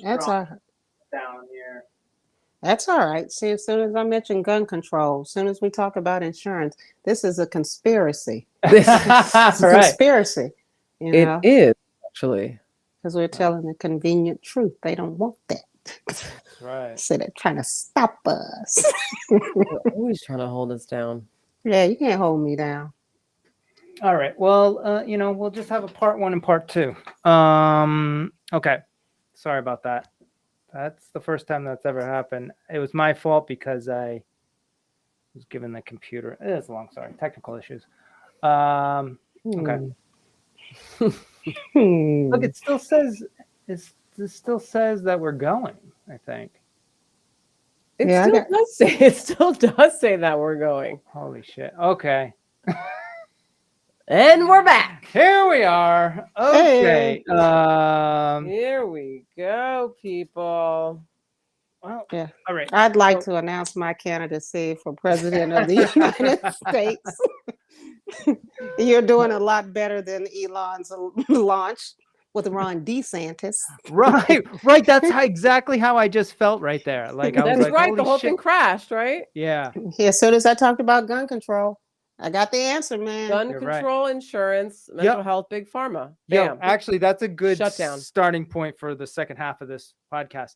That's all right. Down here. That's all right. See, as soon as I mention gun control, as soon as we talk about insurance, this is a conspiracy. This It's a Right. conspiracy, you it know, is actually. because we're telling the convenient truth. They don't want that. Right. So they're trying to stop us. They're always trying to hold us down. Yeah, you can't hold me down. All right. Well, we'll just have a part 1 and part 2. Okay. Sorry about that. That's the first time that's ever happened. It was my fault because I was given the computer. It's a long story. Technical issues. Okay. Look, it still says that we're going, I think. It Yeah, still does say. It still does say that we're going. Holy shit. Okay. And we're back. Here we are. Okay. Here we go, people. Well, Yeah. all right. I'd like to announce my candidacy for president of the United States. You're doing a lot better than Elon's launch with Ron DeSantis. Right. That's exactly how I just felt right there. Like I was That's like, right. holy The whole shit. thing crashed, right? Yeah. As soon as I talked about gun control, I got the answer, man. Gun You're right. control, insurance, mental health, big pharma. Yo, Bam. actually, that's a good Shutdown. starting point for the second half of this podcast.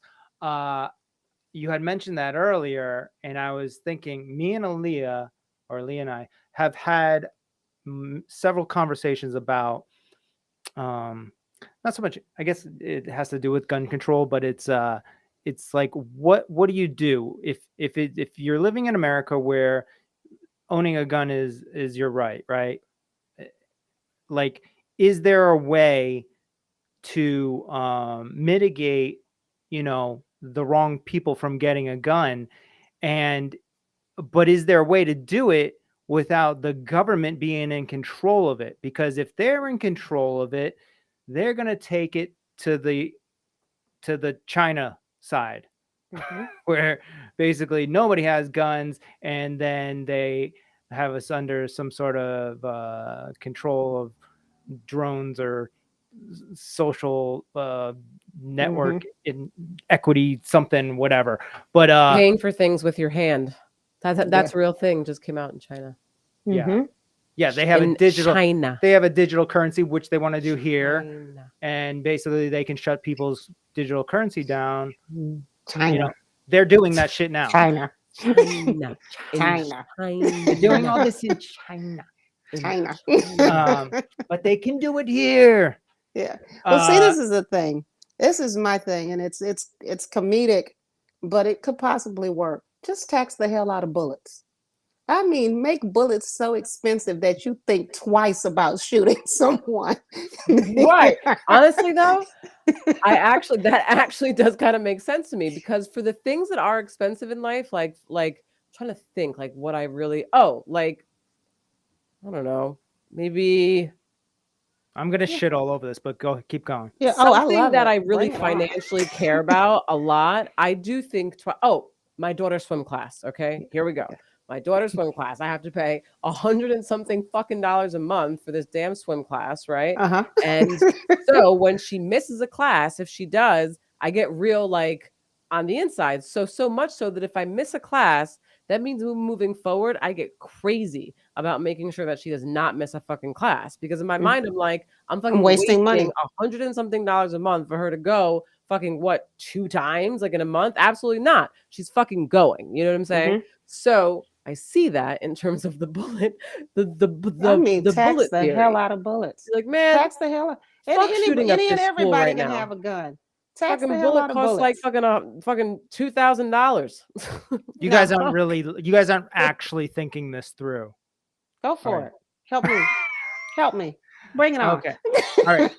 You had mentioned that earlier, and I was thinking, me and Aaliyah, or Leah and I, have had several conversations about, not so much. I guess it has to do with gun control, but it's like what do you do if you're living in America where owning a gun is your right? Like, is there a way to mitigate, the wrong people from getting a gun? But is there a way to do it without the government being in control of it? Because if they're in control of it, they're going to take it to the China side, where basically nobody has guns, and then they have us under some sort of control of drones or social network in equity, something, whatever. But paying for things with your hand. That's a real thing. Just came out in China. Yeah, they have in a digital China. They have a digital currency, which they want to do here, and basically they can shut people's digital currency down. China. They're doing that shit now. China. They're doing all this in China. But they can do it here. Yeah. Well, see, this is the thing. This is my thing, and it's comedic, but it could possibly work. Just tax the hell out of bullets. I mean, make bullets so expensive that you think twice about shooting someone. Right. Honestly, though, that actually does kind of make sense to me, because for the things that are expensive in life, like I'm trying to think, like what I really like, I don't know, maybe I'm gonna shit all over this, but keep going. Yeah. Something that I really financially care about a lot. I do think. My daughter's swim class. Okay, here we go. My daughter's swim class. I have to pay $100 and something fucking dollars a month for this damn swim class, right? And so when she misses a class, if she does, I get real on the inside. So much so that if I miss a class, that means moving forward, I get crazy about making sure that she does not miss a fucking class. Because in my mind, I'm like, I'm fucking wasting money, $100 and something dollars a month for her to go fucking 2 times in a month? Absolutely not. She's fucking going. You know what I'm saying? So I see that in terms of the bullet, the tax bullet the theory. hell out of bullets. You're like, man, tax the hell out. Shooting up Any and this school everybody right can now. have a gun. Tax fucking the hell bullet out of costs bullets. fucking $2,000. You guys aren't actually thinking this through. Go for it. Help me. Help me. Bring it on. Okay. All right.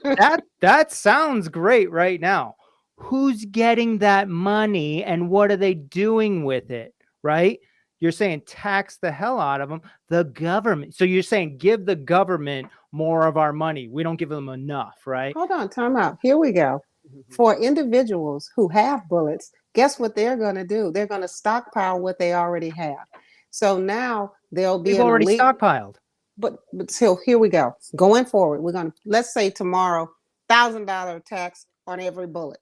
That sounds great right now. Who's getting that money and what are they doing with it? Right? You're saying tax the hell out of them. The government. So you're saying give the government more of our money. We don't give them enough, right? Hold on, time out. Here we go. For individuals who have bullets, guess what they're going to do? They're going to stockpile what they already have. So now they'll be already stockpiled. But so here we go. Going forward, let's say tomorrow $1,000 tax on every bullet.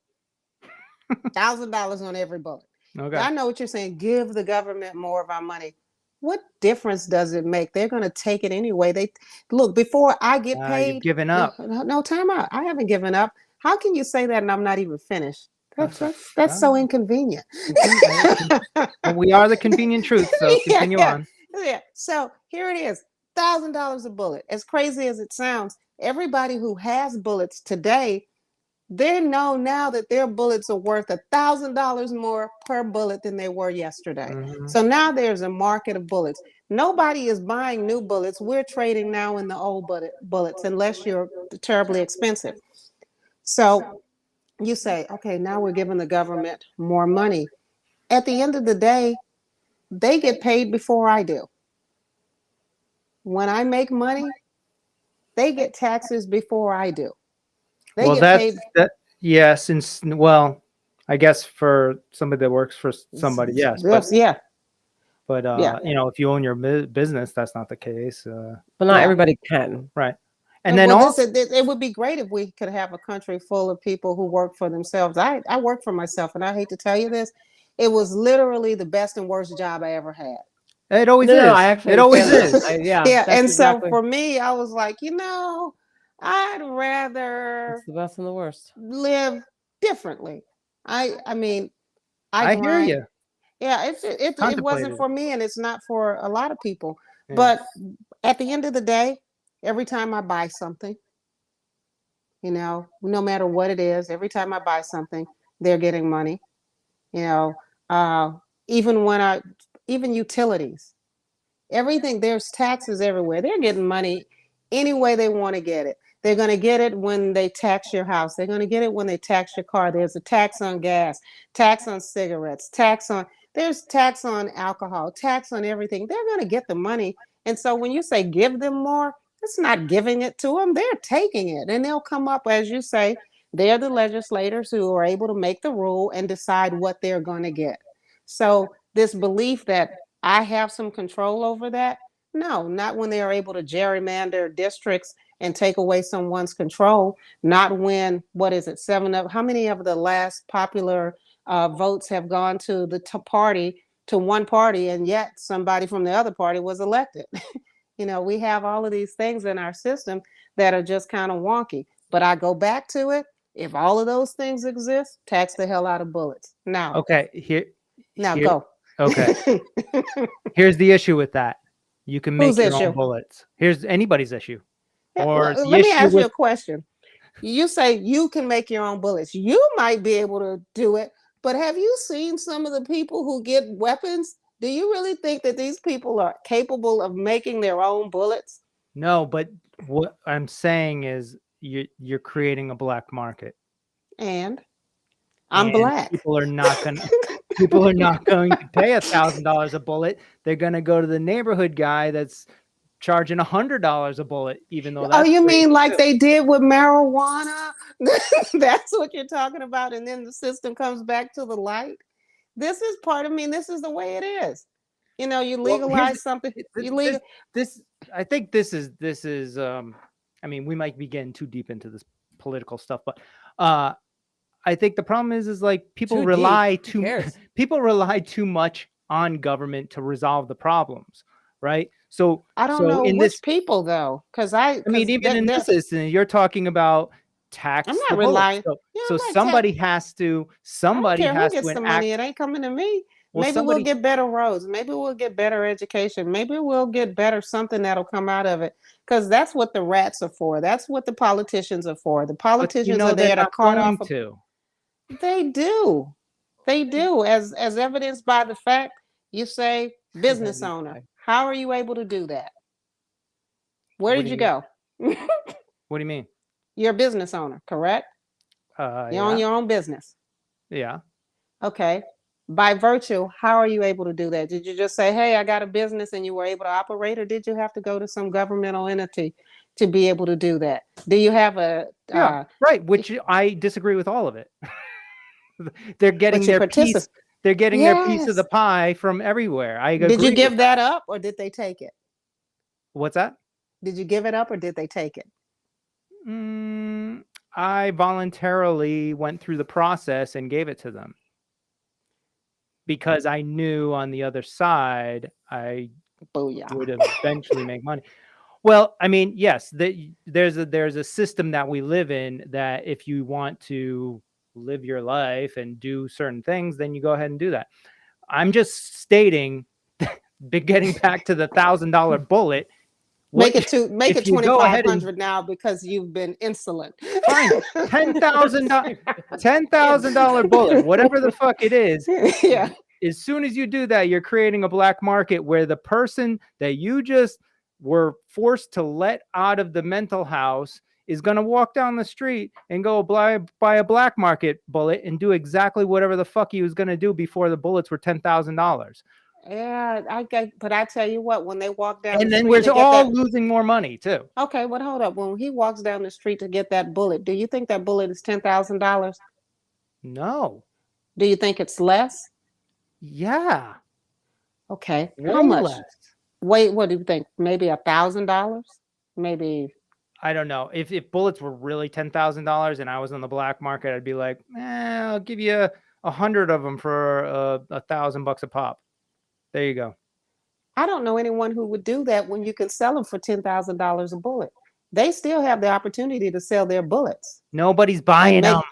$1,000 on every bullet. Okay. I know what you're saying. Give the government more of our money. What difference does it make? They're going to take it anyway. They look before I get You've paid. given No, up. no, time out. I haven't given up. How can you say that and I'm not even finished? Okay. That's so inconvenient. Well, we are the convenient truth, so yeah, continue yeah, on. yeah. So here it is, $1,000 a bullet. As crazy as it sounds, everybody who has bullets today, they know now that their bullets are worth $1,000 more per bullet than they were yesterday. Mhm. So now there's a market of bullets. Nobody is buying new bullets. We're trading now in the old bullets, unless you're terribly expensive. So you say, okay, now we're giving the government more money. At the end of the day, they get paid before I do. When I make money, they get taxes before I do. They Well, get paid. yeah, since, well, I guess for somebody that works for somebody, yes, but Yes, yeah, yeah, if you own your business, that's not the case. But not yeah. everybody can. Right. And then Well, also, it would be great if we could have a country full of people who work for themselves. I work for myself, and I hate to tell you this, it was literally the best and worst job I ever had. it always No, no, I is. actually It always understand is. that. Yeah, Yeah, that's and so exactly. for me, I was like, I'd It's rather the best and the worst. live differently. I mean, I I hear grind. you. Yeah, it wasn't Contemplated. for me, and it's not for a lot of people. Yeah. But at the end of the day, every time I buy something, no matter what it is, every time I buy something, they're getting money. You know, uh, even when even utilities, everything, there's taxes everywhere. They're getting money any way they want to get it. They're going to get it when they tax your house. They're going to get it when they tax your car. There's a tax on gas, tax on cigarettes, there's tax on alcohol, tax on everything. They're going to get the money. And so when you say give them more, it's not giving it to them. They're taking it. And they'll come up, as you say, they're the legislators who are able to make the rule and decide what they're going to get. So this belief that I have some control over that, no, not when they are able to gerrymander districts and take away someone's control. Not when, what is it, how many of the last popular votes have gone to the one party, and yet somebody from the other party was elected. We have all of these things in our system that are just kind of wonky. But I go back to it. If all of those things exist, tax the hell out of bullets. Now Okay. now Here. go. Okay. Here's the issue with that. You can Whose make your own issue? bullets. Here's anybody's issue. Or the Let me issue ask you with a question. You say you can make your own bullets. You might be able to do it, but have you seen some of the people who get weapons? Do you really think that these people are capable of making their own bullets? No, but what I'm saying is you're creating a black market, And I'm and black. people are not going to pay $1,000 a bullet. They're going to go to the neighborhood guy that's charging $100 a bullet, even though Oh, that's you crazy mean like too. they did with marijuana? That's what you're talking about. And then the system comes back to the light. This is this is the way it is. You Well, here's legalize something. You this legal. this I think this is I mean, we might be getting too deep into this political stuff, but I think the problem is like Too deep. Who cares? people rely too much on government to resolve the problems, right? So I don't know in which this, people though, I mean, even in this instance, you're talking about I'm tax not the bullets. relying. Yeah, So I'm not. I don't somebody care who has to gets the money. It enact. ain't coming to me. Well, Maybe we'll somebody. get better roads. Maybe we'll get better education. Maybe we'll get better something that'll come out of it. Because that's what the rats are for. That's what the politicians are for. The But politicians are they're there to not cart going off. to. They do. They do. As evidenced by the fact you say business owner. How are you able to do that? Where What did do you you go? What do you mean? You're a business owner, correct? You own Yeah, your own business. yeah. Okay. By virtue, how are you able to do that? Did you just say, hey, I got a business and you were able to operate, or did you have to go to some governmental entity to be able to do that? Do you have Yeah, right. Which I disagree with all of it. They're getting but you their participate? piece. They're getting their piece of the Yes. pie from everywhere. I Did you agree with give that. that up or did they take it? What's that? Did you give it up or did they take it? Mm, I voluntarily went through the process and gave it to them because I knew on the other side I Booyah. would eventually make money. Well, I mean, yes, there's a system that we live in that if you want to live your life and do certain things, then you go ahead and do that. I'm just stating, getting back to the $1,000 bullet. Make What make if it you go ahead and 2,500 now because you've been insolent. fine $10,000 bullet, whatever the fuck it is. Yeah. As soon as you do that, you're creating a black market where the person that you just were forced to let out of the mental house is going to walk down the street and go buy a black market bullet and do exactly whatever the fuck he was going to do before the bullets were $10,000. Yeah, but I tell you what, when they walk down the And then street we're to get all that, losing more money too. okay, but hold up. When he walks down the street to get that bullet, do you think that bullet is $10,000? No. Do you think it's less? Yeah. Okay. Way How much? less. Wait, what do you think? Maybe $1,000? Maybe. I don't know. If bullets were really $10,000 and I was on the black market, I'd be like, I'll give you 100 of them for $1,000 a pop. There you go. I don't know anyone who would do that when you can sell them for $10,000 a bullet. They still have the opportunity to sell their bullets. Nobody's buying them.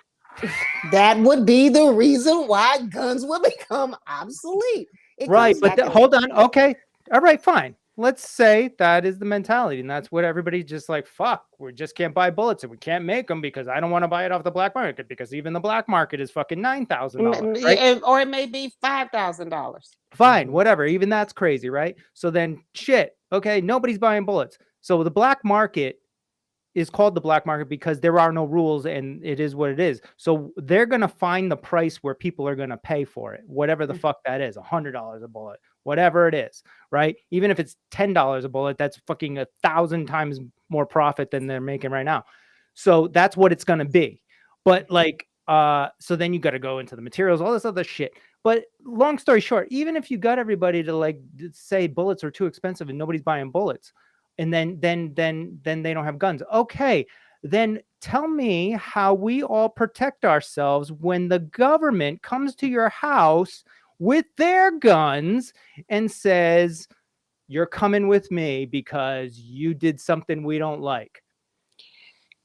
That would be the reason why guns would become obsolete. Right, but hold on. Okay. All right, fine. Let's say that is the mentality, and that's what everybody's just like, fuck, we just can't buy bullets and we can't make them because I don't want to buy it off the black market because even the black market is fucking $9,000, right? Or it may be $5,000. Fine, whatever. Even that's crazy, right? So then shit, okay, nobody's buying bullets. So the black market is called the black market because there are no rules and it is what it is. So they're going to find the price where people are going to pay for it, whatever the fuck that is, $100 a bullet, whatever it is, right? Even if it's $10 a bullet, that's fucking 1,000 times more profit than they're making right now. So that's what it's going to be. But like, so then you got to go into the materials, all this other shit. But long story short, even if you got everybody to like say bullets are too expensive and nobody's buying bullets, and then they don't have guns. Okay, then tell me how we all protect ourselves when the government comes to your house with their guns and says, you're coming with me because you did something we don't like.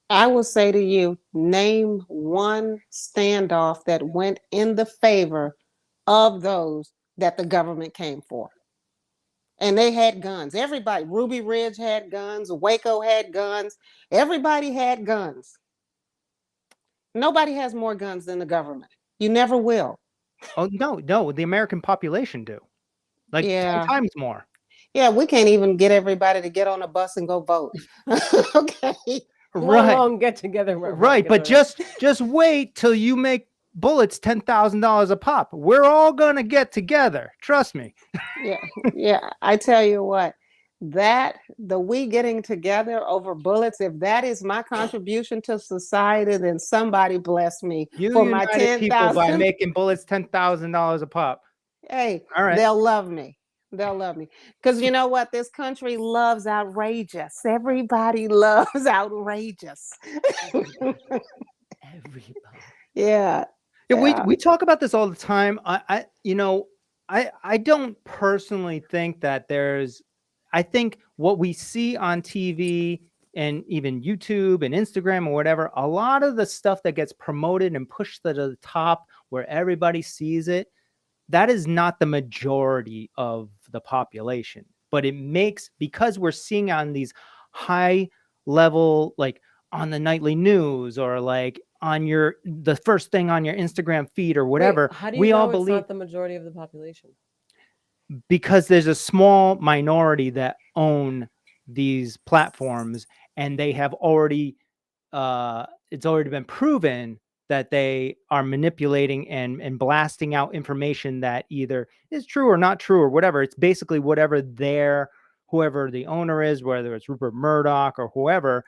I will say to you, name one standoff that went in the favor of those that the government came for. And they had guns. Everybody, Ruby Ridge had guns, Waco had guns, everybody had guns. Nobody has more guns than the government. You never will. Oh, no, the American population do. Like 10 times more. Yeah, we can't even get everybody to get on a bus and go vote. Okay. Right. Long get together. Right, but just wait till you make bullets $10,000 a pop. We're all gonna get together. Trust me. Yeah. I tell you what, we getting together over bullets, if that is my contribution to society, then somebody bless me for my 10,000 people by making bullets $10,000 a pop. Hey, all right. They'll love me. They'll love me. Because you know what? This country loves outrageous. Everybody loves outrageous. Everybody. Yeah. We talk about this all the time. I don't personally think that I think what we see on TV and even YouTube and Instagram or whatever, a lot of the stuff that gets promoted and pushed to the top where everybody sees it, that is not the majority of the population. But it makes, because we're seeing on these high level, like on the nightly news or like on the first thing on your Instagram feed or whatever. Wait, how do you know all believe it's not the majority of the population? Because there's a small minority that own these platforms, and they have already it's already been proven that they are manipulating and blasting out information that either is true or not true or whatever. It's basically whatever whoever the owner is, whether it's Rupert Murdoch or whoever,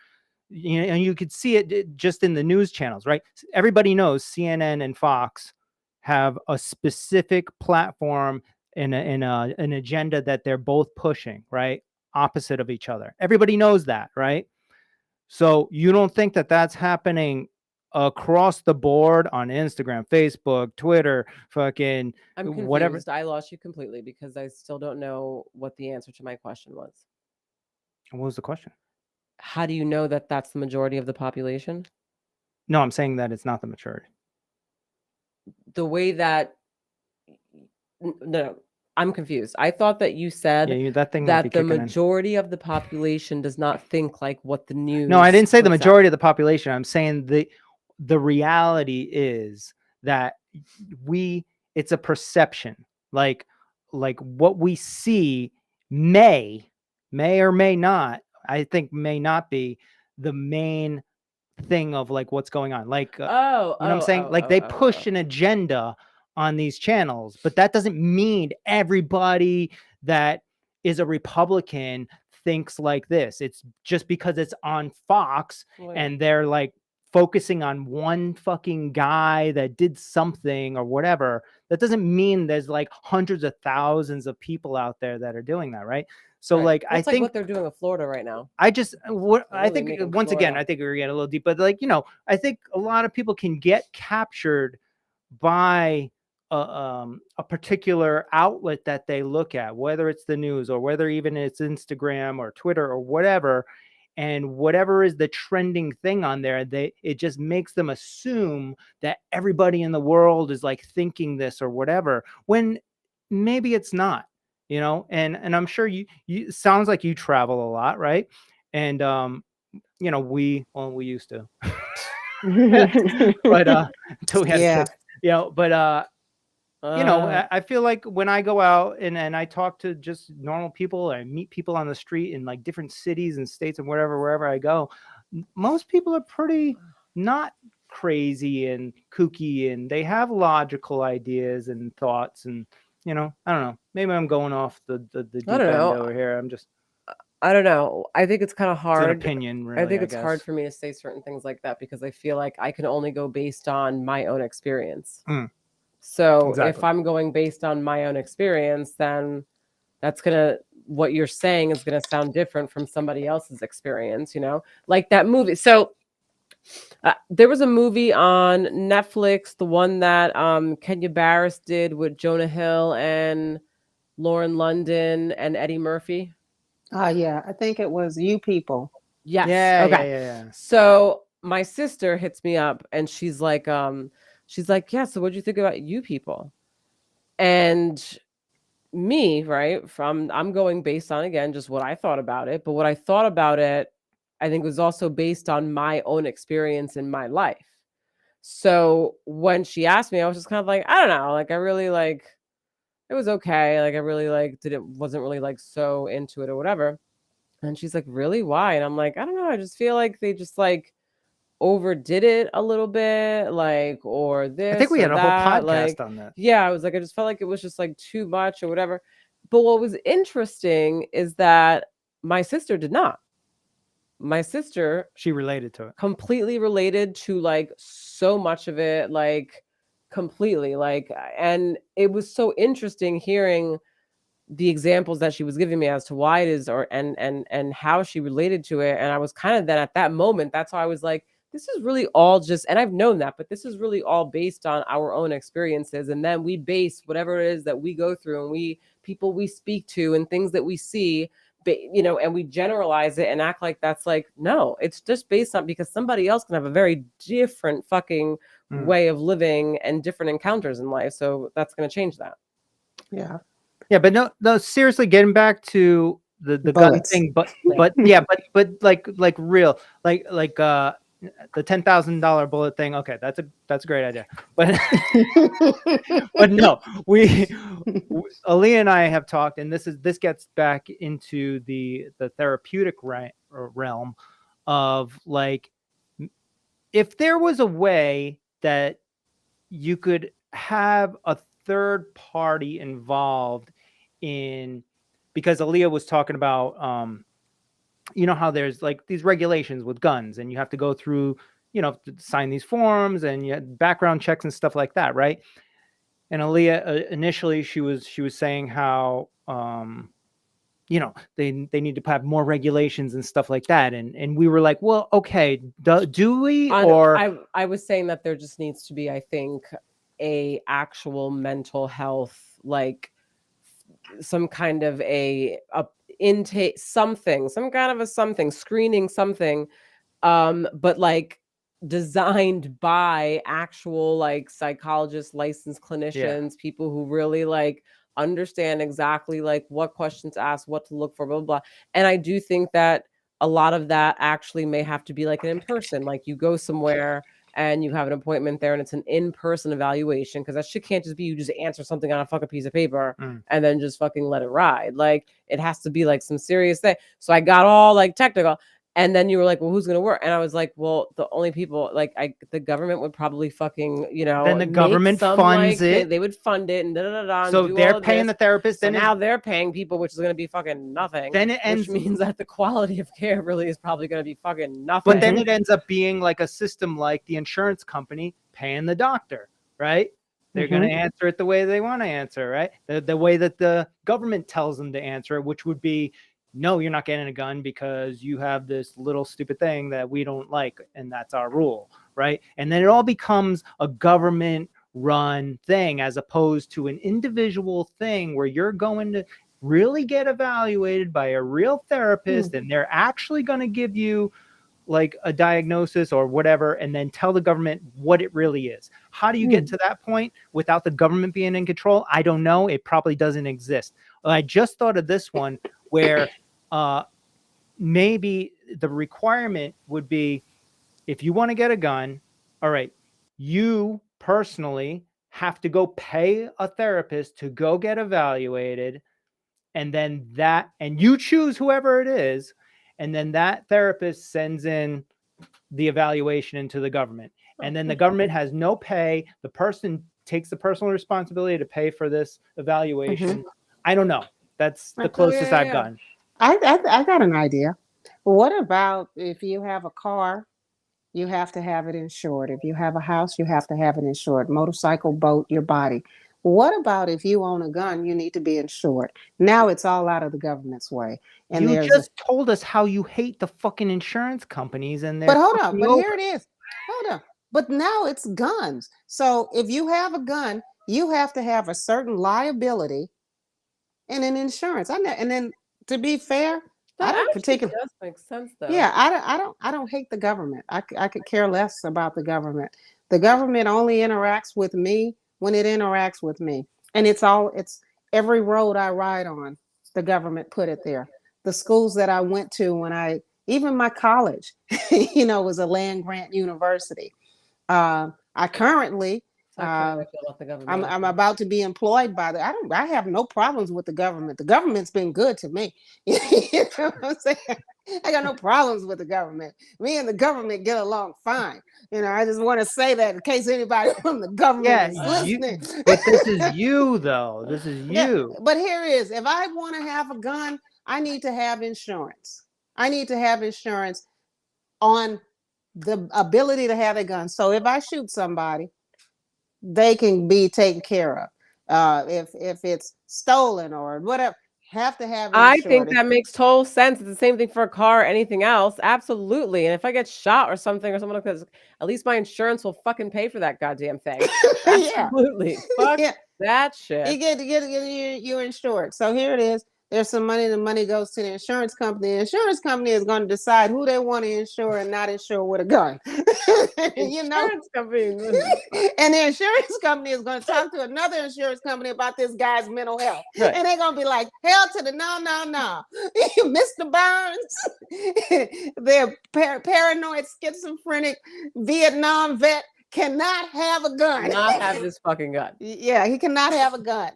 and you could see it just in the news channels, right? Everybody knows CNN and Fox have a specific platform and an agenda that they're both pushing, right? Opposite of each other. Everybody knows that, right? So you don't think that that's happening across the board on Instagram, Facebook, Twitter, fucking I'm whatever. confused. I lost you completely because I still don't know what the answer to my question was. What was the question? How do you know that that's the majority of the population? No, I'm saying that it's not the majority. The way that no, I'm confused. I thought that you said Yeah, that thing might be that the kicking in. majority of the population does not think like what the news. No, I didn't say the puts out. majority of the population. I'm saying the reality is that it's a perception. Like what we see may or may not, I think may not be the main thing of like what's going on. Like Oh, you know what I'm saying? Like they push an agenda on these channels, but that doesn't mean everybody that is a Republican thinks like this. It's just because it's on Fox and they're like focusing on one fucking guy that did something or whatever. That doesn't mean there's like hundreds of thousands of people out there that are doing that, right? So like That's I like think what they're doing in Florida right now. I just what They're I really think making once again, Florida. I think we're getting a little deep, but like, you know, I think a lot of people can get captured by a particular outlet that they look at, whether it's the news or whether even it's Instagram or Twitter or whatever, and whatever is the trending thing on there, it just makes them assume that everybody in the world is like thinking this or whatever, when maybe it's not, you know. And I'm sure you sounds like you travel a lot, right? And you know, we used to. But until we had a Yeah. kid, you know. But you know, I feel like when I go out and I talk to just normal people, I meet people on the street in like different cities and states and wherever I go, most people are pretty not crazy and kooky, and they have logical ideas and thoughts. And you know, I don't know, maybe I'm going off the deep end over here. I'm just, I don't know. I think it's kind of hard. It's an opinion, really. I think it's hard for me to say certain things like that because I feel like I can only go based on my own experience. So if I'm going based on my own experience, then that's what you're saying is gonna sound different from somebody else's experience, you know? Like that movie. So there was a movie on Netflix, the one that Kenya Barris did with Jonah Hill and Lauren London and Eddie Murphy. Yeah, I think it was You People. Yes. Yeah, okay. yeah. So my sister hits me up and she's like, yeah, so what'd you think about You People? And me, right, I'm going based on, again, just what I thought about it. But what I thought about it, I think was also based on my own experience in my life. So when she asked me, I was just kind of like, I don't know, like I really like it was okay. Like I really like wasn't really like so into it or whatever. And she's like, really? Why? And I'm like, I don't know. I just feel like they just like overdid it a little bit, like, or this. I think we or had a that. whole podcast like, on that. Yeah, I was like, I just felt like it was just like too much or whatever. But what was interesting is that my sister did not. My sister, she related to it. Completely related to like so much of it, like completely. Like, and it was so interesting hearing the examples that she was giving me as to why it is, or and how she related to it. And I was kind of then at that moment, that's how I was like, this is really all just, and I've known that, but this is really all based on our own experiences. And then we base whatever it is that we go through and people we speak to and things that we see, you know, and we generalize it and act like that's like, no, it's just based on, because somebody else can have a very different fucking way of living and different encounters in life. So that's going to change that. Yeah. Yeah, but no, seriously, getting back to the gun thing, but yeah, but like real, like the $10,000 bullet thing. Okay, that's a great idea, but but no, Aaliyah and I have talked, and this gets back into the therapeutic realm of like, if there was a way that you could have a third party involved in, because Aaliyah was talking about you know how there's like these regulations with guns and you have to go through, you know, to sign these forms and you had background checks and stuff like that, right? And Aaliyah initially she was saying how you know, they need to have more regulations and stuff like that. And we were like, well, okay, do we? Or I was saying that there just needs to be, I think, a actual mental health, like some kind of a intake, something, some kind of a something, screening something, but like designed by actual like psychologists, licensed clinicians, people who really like understand exactly like what questions to ask, what to look for, blah, blah, blah. And I do think that a lot of that actually may have to be like an in-person, like you go somewhere and you have an appointment there and it's an in-person evaluation, because that shit can't just be you just answer something on a fucking piece of paper and then just fucking let it ride. Like it has to be like some serious thing. So I got all like technical. And then you were like, well, who's going to work? And I was like, well, the only people, like the government would probably fucking, you know, then the government some, funds like, it. They would fund it and da-da-da-da, and So do they're all of paying this. the therapist. So Then now they're paying people, which is going to be fucking nothing. Then it ends, which means that the quality of care really is probably going to be fucking nothing. But then it ends up being like a system like the insurance company paying the doctor, right? They're going to answer it the way they want to answer, right? The way that the government tells them to answer it, which would be, no, you're not getting a gun because you have this little stupid thing that we don't like, and that's our rule, right? And then it all becomes a government run thing as opposed to an individual thing where you're going to really get evaluated by a real therapist and they're actually going to give you like a diagnosis or whatever, and then tell the government what it really is. How do you get to that point without the government being in control? I don't know. It probably doesn't exist. I just thought of this one where maybe the requirement would be, if you want to get a gun, all right, you personally have to go pay a therapist to go get evaluated, and then and you choose whoever it is, and then that therapist sends in the evaluation into the government, and then the government has no pay. The person takes the personal responsibility to pay for this evaluation. I don't know. That's the closest I've gotten. I got an idea. What about if you have a car, you have to have it insured. If you have a house, you have to have it insured. Motorcycle, boat, your body. What about if you own a gun, you need to be insured? Now it's all out of the government's way. And you just told us how you hate the fucking insurance companies and they're. But hold on, but here it is. Hold on. But now it's guns. So if you have a gun, you have to have a certain liability and an insurance. And then to be fair, that I don't particularly does make sense though. Yeah, I don't hate the government. I could care less about the government. The government only interacts with me when it interacts with me. And it's every road I ride on, the government put it there. The schools that I went to even my college, was a land grant university. I currently I'm about to be employed by I have no problems with the government. The government's been good to me. You know what I'm saying? I got no problems with the government. Me and the government get along fine. I just want to say that in case anybody from the government is listening. But this is you, though. This is you. Yeah, but here it is. If I want to have a gun, I need to have insurance. I need to have insurance on the ability to have a gun. So if I shoot somebody, they can be taken care of. If it's stolen or whatever, have to have. I think that makes total sense. It's the same thing for a car or anything else. Absolutely. And if I get shot or something or someone, because at least my insurance will fucking pay for that goddamn thing. Absolutely. Fuck that shit. You get you're insured. So here it is. There's some money. The money goes to the insurance company. The insurance company is going to decide who they want to insure and not insure with a gun. Insurance company. And the insurance company is going to talk to another insurance company about this guy's mental health. Right. And they're going to be like, hell to the no. Mr. Burns, they're paranoid, schizophrenic, Vietnam vet, cannot have a gun. Not have this fucking gun. Yeah, he cannot have a gun.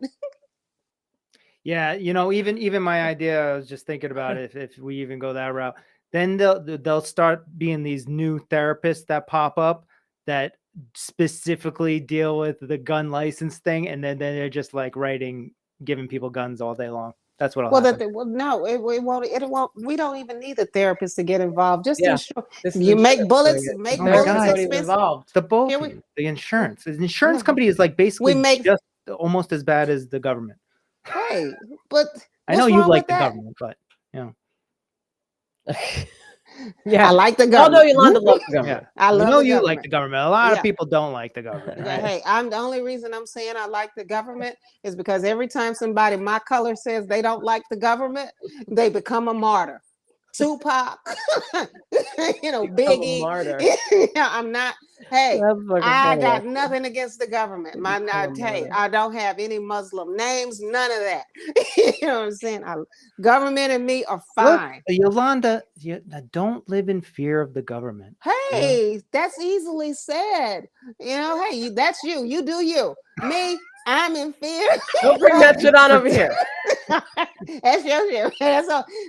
Yeah, even my idea, I was just thinking about it, if we even go that route, then they'll start being these new therapists that pop up that specifically deal with the gun license thing, and then they're just like giving people guns all day long. That's what I'll happen. No, it won't. We don't even need a therapist to get involved. Just ensure you make bullets. Make bullets expensive. The both the insurance. The insurance company is like basically just almost as bad as the government. Hey, but I know What's you wrong like with the that? government, but you know, Yeah. I like the We all know government. Yolanda loves the yeah, government. I we love know the you like government. the government. A lot of Yeah. people don't like the government, Yeah, right? hey, I'm the only reason I'm saying I like the government is because every time somebody my color says they don't like the government, they become a martyr. Tupac, Become a Biggie. martyr. Yeah, I'm not. Hey, That's fucking I funny. got nothing against the government. You My become a hey, martyr. I don't have any Muslim names, none of that. You know what I'm saying? Government and me are Look, fine. Yolanda, don't live in fear of the government. Hey, that's easily said. Hey, that's you. You do you. Me, I'm in fear. Don't bring that shit on over here. That's your shit.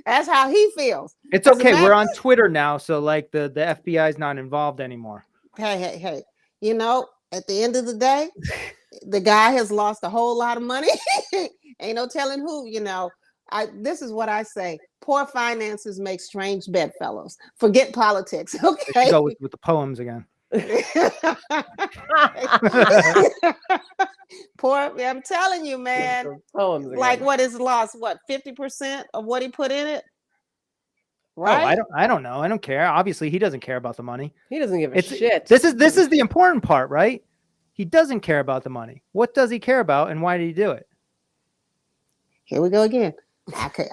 That's how he feels. It's As a okay. We're matter, on Twitter now, so like the FBI is not involved anymore. hey. At the end of the day, the guy has lost a whole lot of money. Ain't no telling who. This is what I say. Poor finances make strange bedfellows. Forget politics. I should Okay. go with the poems again. Poor, I'm telling you, man. Poems Like again. what is lost? What 50% of what he put in it? Oh, Right? I don't know. I don't care. Obviously, he doesn't care about the money. He doesn't give a shit. This is the important part, right? He doesn't care about the money. What does he care about, and why did he do it? Here we go again. I could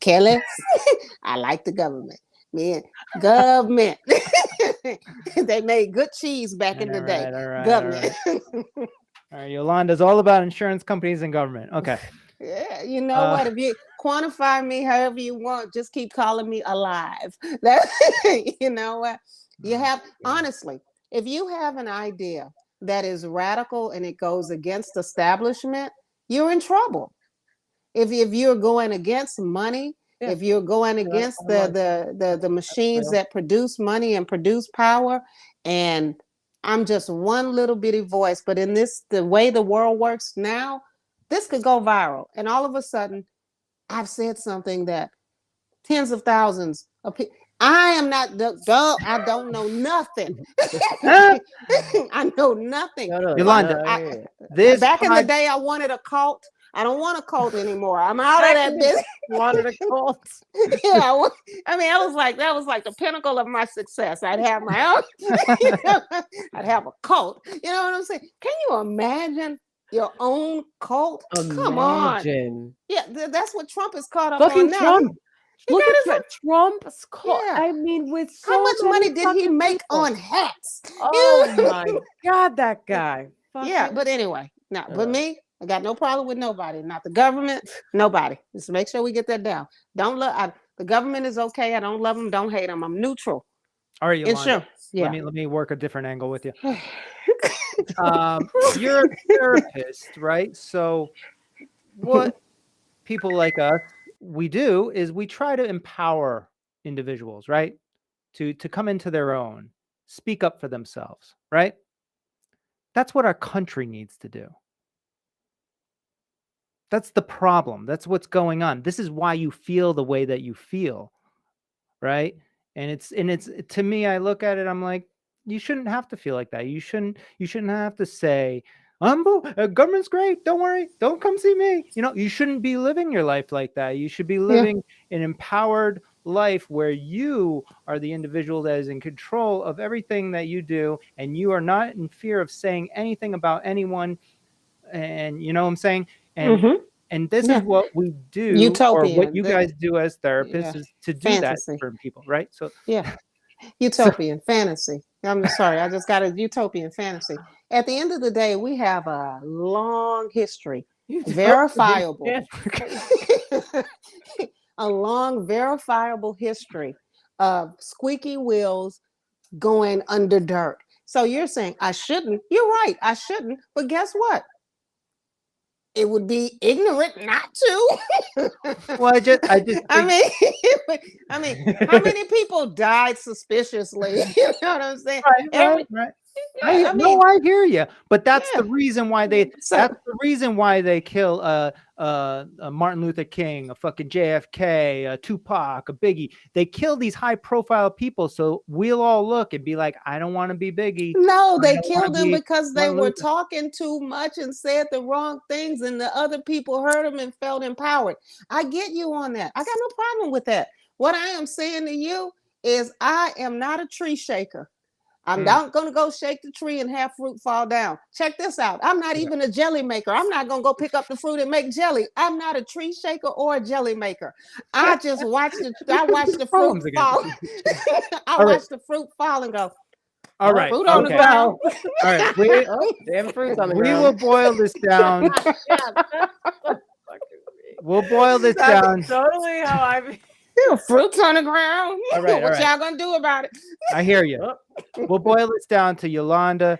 care less. I like the government. Man, government. They made good cheese back in the day. All right. Government. All right, Yolanda's all about insurance companies and government. Okay. Yeah, you know what? If you quantify me however you want, just keep calling me alive. That you know what? You have honestly, if you have an idea that is radical and it goes against establishment, you're in trouble. If you're going against money, Yeah. if you're going against the machines that produce money and produce power, and I'm just one little bitty voice, but in the way the world works now, this could go viral, and all of a sudden, I've said something that tens of thousands of people. I am not duh. I don't know nothing. I know nothing. Yolanda, Back in the day, I wanted a cult. I don't want a cult anymore. I'm out of that business. Wanted a cult. Yeah, that was like the pinnacle of my success. I'd have my own. I'd have a cult. You know what I'm saying? Can you imagine your own cult? Come on. Yeah, that's what Trump is caught up Fucking on now. Trump. Look at Trump's cult. Yeah. I mean, with so how much money many did he make people. on hats? Oh my God, that guy. Yeah, but anyway, but me, I got no problem with nobody, not the government, nobody. Just make sure we get that down. Don't love the government is okay. I don't love them, don't hate them. I'm neutral. All right, Yolanda. Yeah. Let me work a different angle with you. You're a therapist, right? So what people like us we do is we try to empower individuals, right? To come into their own, speak up for themselves, right? That's what our country needs to do. That's the problem. That's what's going on. This is why you feel the way that you feel, right? And it's to me, I look at it, I'm like, you shouldn't have to feel like that. You shouldn't have to say, government's great. Don't worry. Don't come see me. You shouldn't be living your life like that. You should be living an empowered life where you are the individual that is in control of everything that you do, and you are not in fear of saying anything about anyone. And you know what I'm saying? And this is what we do, Utopian. or what you guys do as therapists, is to do fantasy. that for people, right? So utopian fantasy. I'm sorry, I just got a utopian fantasy. At the end of the day, we have a long history, verifiable, a long verifiable history of squeaky wheels going under dirt. So you're saying I shouldn't. You're right, I shouldn't. But guess what? It would be ignorant not to. Well, I just I mean, how many people died suspiciously? You know what I'm saying? Right. Yeah, I No, mean, I hear you, but that's the yeah. reason why they. So That's the reason why they kill Martin Luther King, a fucking JFK, a Tupac, a Biggie. They kill these high-profile people, so we'll all look and be like, I don't want to be Biggie. no, I they don't want to killed them be because they Martin were Luther. talking too much and said the wrong things, and the other people heard them and felt empowered. I get you on that. I got no problem with that. What I am saying to you is, I am not a tree shaker. I'm not going to go shake the tree and have fruit fall down. Check this out. I'm not even a jelly maker. I'm not going to go pick up the fruit and make jelly. I'm not a tree shaker or a jelly maker. I just watch the fruit Problems again. fall. I All right. watch the fruit fall and go, All right. fruit on the Okay. ground. All right. We Oh, damn fruits on the we ground. will boil this down. Yeah, that's so fucking me. We'll boil this That's down. totally how I feel. Fruits on the ground. All right. All What right. y'all going to do about it? I hear you. Oh, We'll boil this down to Yolanda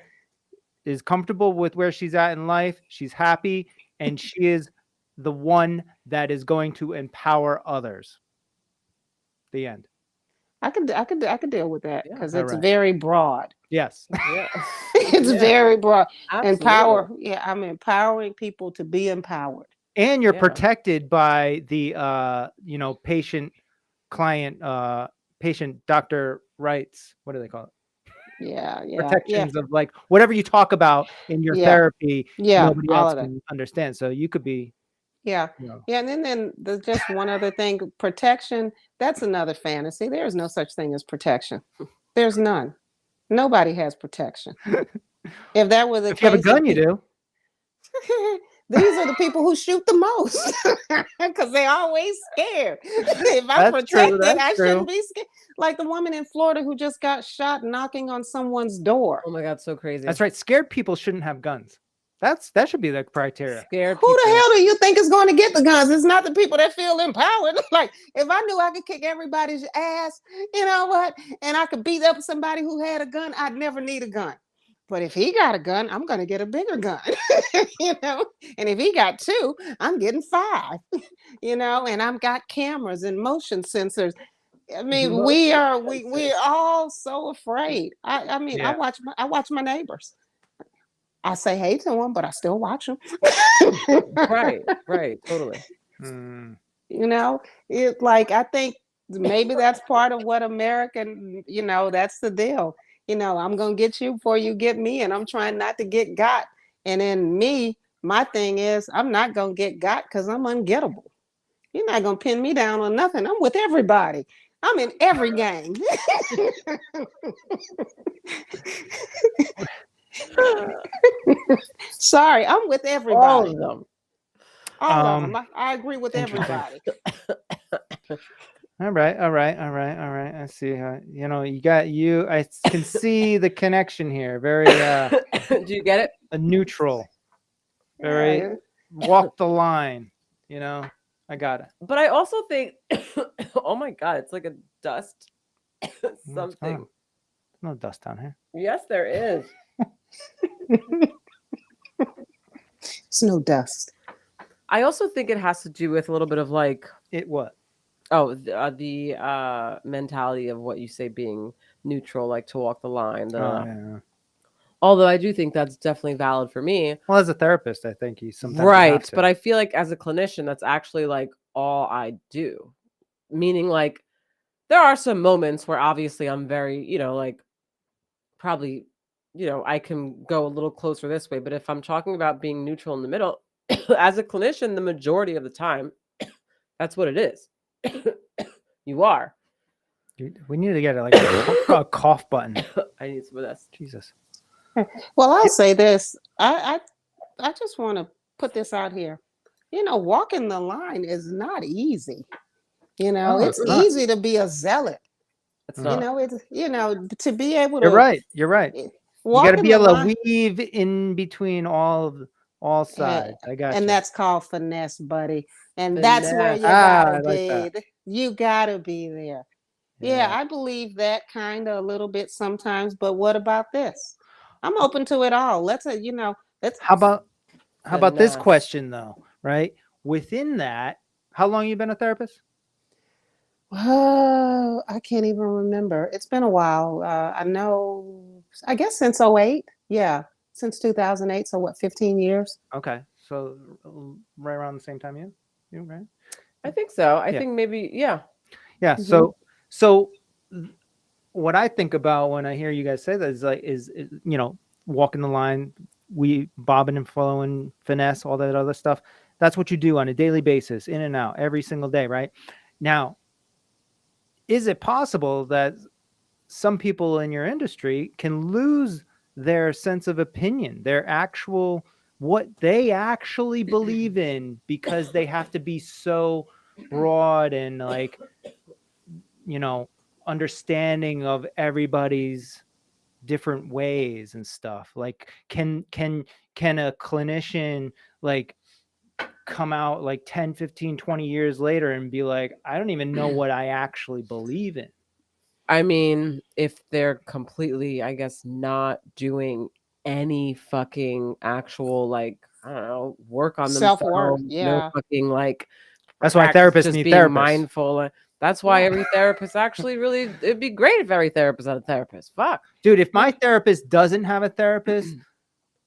is comfortable with where she's at in life. She's happy, and she is the one that is going to empower others. The end. I could deal with that Yeah. because All it's right. very broad. Yes. yeah. It's Yeah, very broad. absolutely. Yeah, I'm empowering people to be empowered. And you're Yeah. protected by the patient client patient doctor rights. What do they call it? Yeah, Protections of like whatever you talk about in your yeah, therapy, yeah, nobody all else of that. can understand. So you could be, Yeah, you know, yeah, and then there's just one other thing: protection. That's another fantasy. There is no such thing as protection. There's none. Nobody has protection. If that were the if you have a case, gun, you do. these are the people who shoot the most because they're always scared. If I'm That's true. protected, That's I true. shouldn't be scared. Like the woman in Florida who just got shot knocking on someone's door. Oh my God, so crazy. That's right. Scared people shouldn't have guns. That should be the criteria. Scared Who the people. hell do you think is going to get the guns? It's not the people that feel empowered. Like, if I knew I could kick everybody's ass, you know what? And I could beat up somebody who had a gun, I'd never need a gun. But if he got a gun, I'm going to get a bigger gun, you know? And if he got two, I'm getting five, you know? And I've got cameras and motion sensors. I mean, we Motion are sensors. we're all so afraid. I mean, Yeah. I watch my neighbors. I say hey to them, but I still watch them. Right, totally. Mm. You know, it like I think maybe that's part of what American, you know, that's the deal. You know, I'm gonna get you before you get me, and I'm trying not to get got. And then me, my thing is I'm not gonna get got because I'm ungettable. You're not gonna pin me down on nothing. I'm with everybody. I'm in every game. Sorry, I'm with All everybody. of them. All of them. I agree with Interesting. everybody. All right. I see how I can see the connection here. Very Do you get it? a neutral. Very Yeah. walk the line. I got it. But I also think, oh my God, it's like a dust something. No dust down here. Yes, there is. It's no dust. I also think it has to do with a little bit of like, It what? oh, the mentality of what you say being neutral, like to walk the line. Yeah. Although I do think that's definitely valid for me. Well, as a therapist, I think you sometimes Right. have to. But I feel like as a clinician, that's actually like all I do. Meaning like there are some moments where obviously I'm very, like probably, I can go a little closer this way. But if I'm talking about being neutral in the middle, as a clinician, the majority of the time, that's what it is. You are. We need to get a cough button. I need some of this. Jesus. Well, I'll say this. I just want to put this out here. Walking the line is not easy. No, it's it's not. easy to be a zealot. It's not. It's to be able to. You're right. You got to walking be the able to line, weave in between all sides. I got you. and that's called finesse, buddy. And that's where you I gotta like be. that. You gotta be there. Yeah, I believe that kind of a little bit sometimes. But what about this? I'm open to it all. Let's How about this Finesse. question though? Right within that, how long you been a therapist? Oh, I can't even remember. It's been a while. I know I guess since '08. Yeah, since 2008. So what, 15 years? Okay, so right around the same time you right? I think so. I Yeah, think maybe, yeah. yeah. Hmm. So what I think about when I hear you guys say that is like is walking the line, we bobbing and flowing, finesse, all that other stuff. That's what you do on a daily basis, in and out, every single day, right? Now, is it possible that some people in your industry can lose their sense of opinion, their actual what they actually believe in because they have to be so broad and like, you know, understanding of everybody's different ways and stuff. Like can a clinician like come out like 10, 15, 20 years later and be like, I don't even know what I actually believe in? I mean, if they're completely, I guess, not doing any fucking actual, like, I don't know, work on Self-worth. themselves, no Yeah. fucking like That's why practice, therapists just need being therapists. mindful. That's why Yeah. every therapist actually really, it'd be great if every therapist had a therapist. Fuck. Dude, if my Yeah. therapist doesn't have a therapist,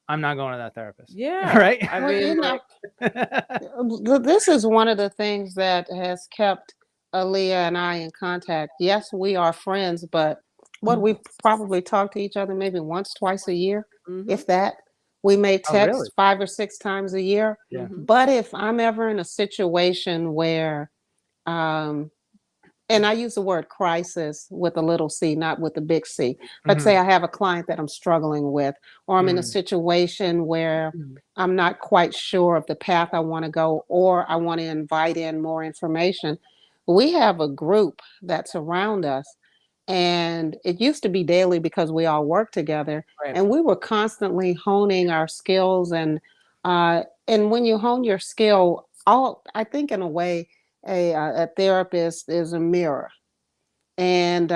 I'm not going to that therapist. Yeah. Right? I Well, mean, like, this is one of the things that has kept Aaliyah and I in contact. Yes, we are friends, but what we probably talk to each other maybe once, twice a year, mm-hmm, if that. We may Oh, really? text 5 or 6 times a year. Yeah. mm-hmm, But if I'm ever in a situation where um, and I use the word crisis with a little c, not with a big C. Let's say Mhm. I have a client that I'm struggling with, or I'm in a Mm. situation where I'm not quite sure of the path I want to go, or I want to invite in more information. We have a group that's around us, and it used to be daily because we all work together, right. and we were constantly honing our skills. And when you hone your skill, all I think in a way a therapist is a mirror, and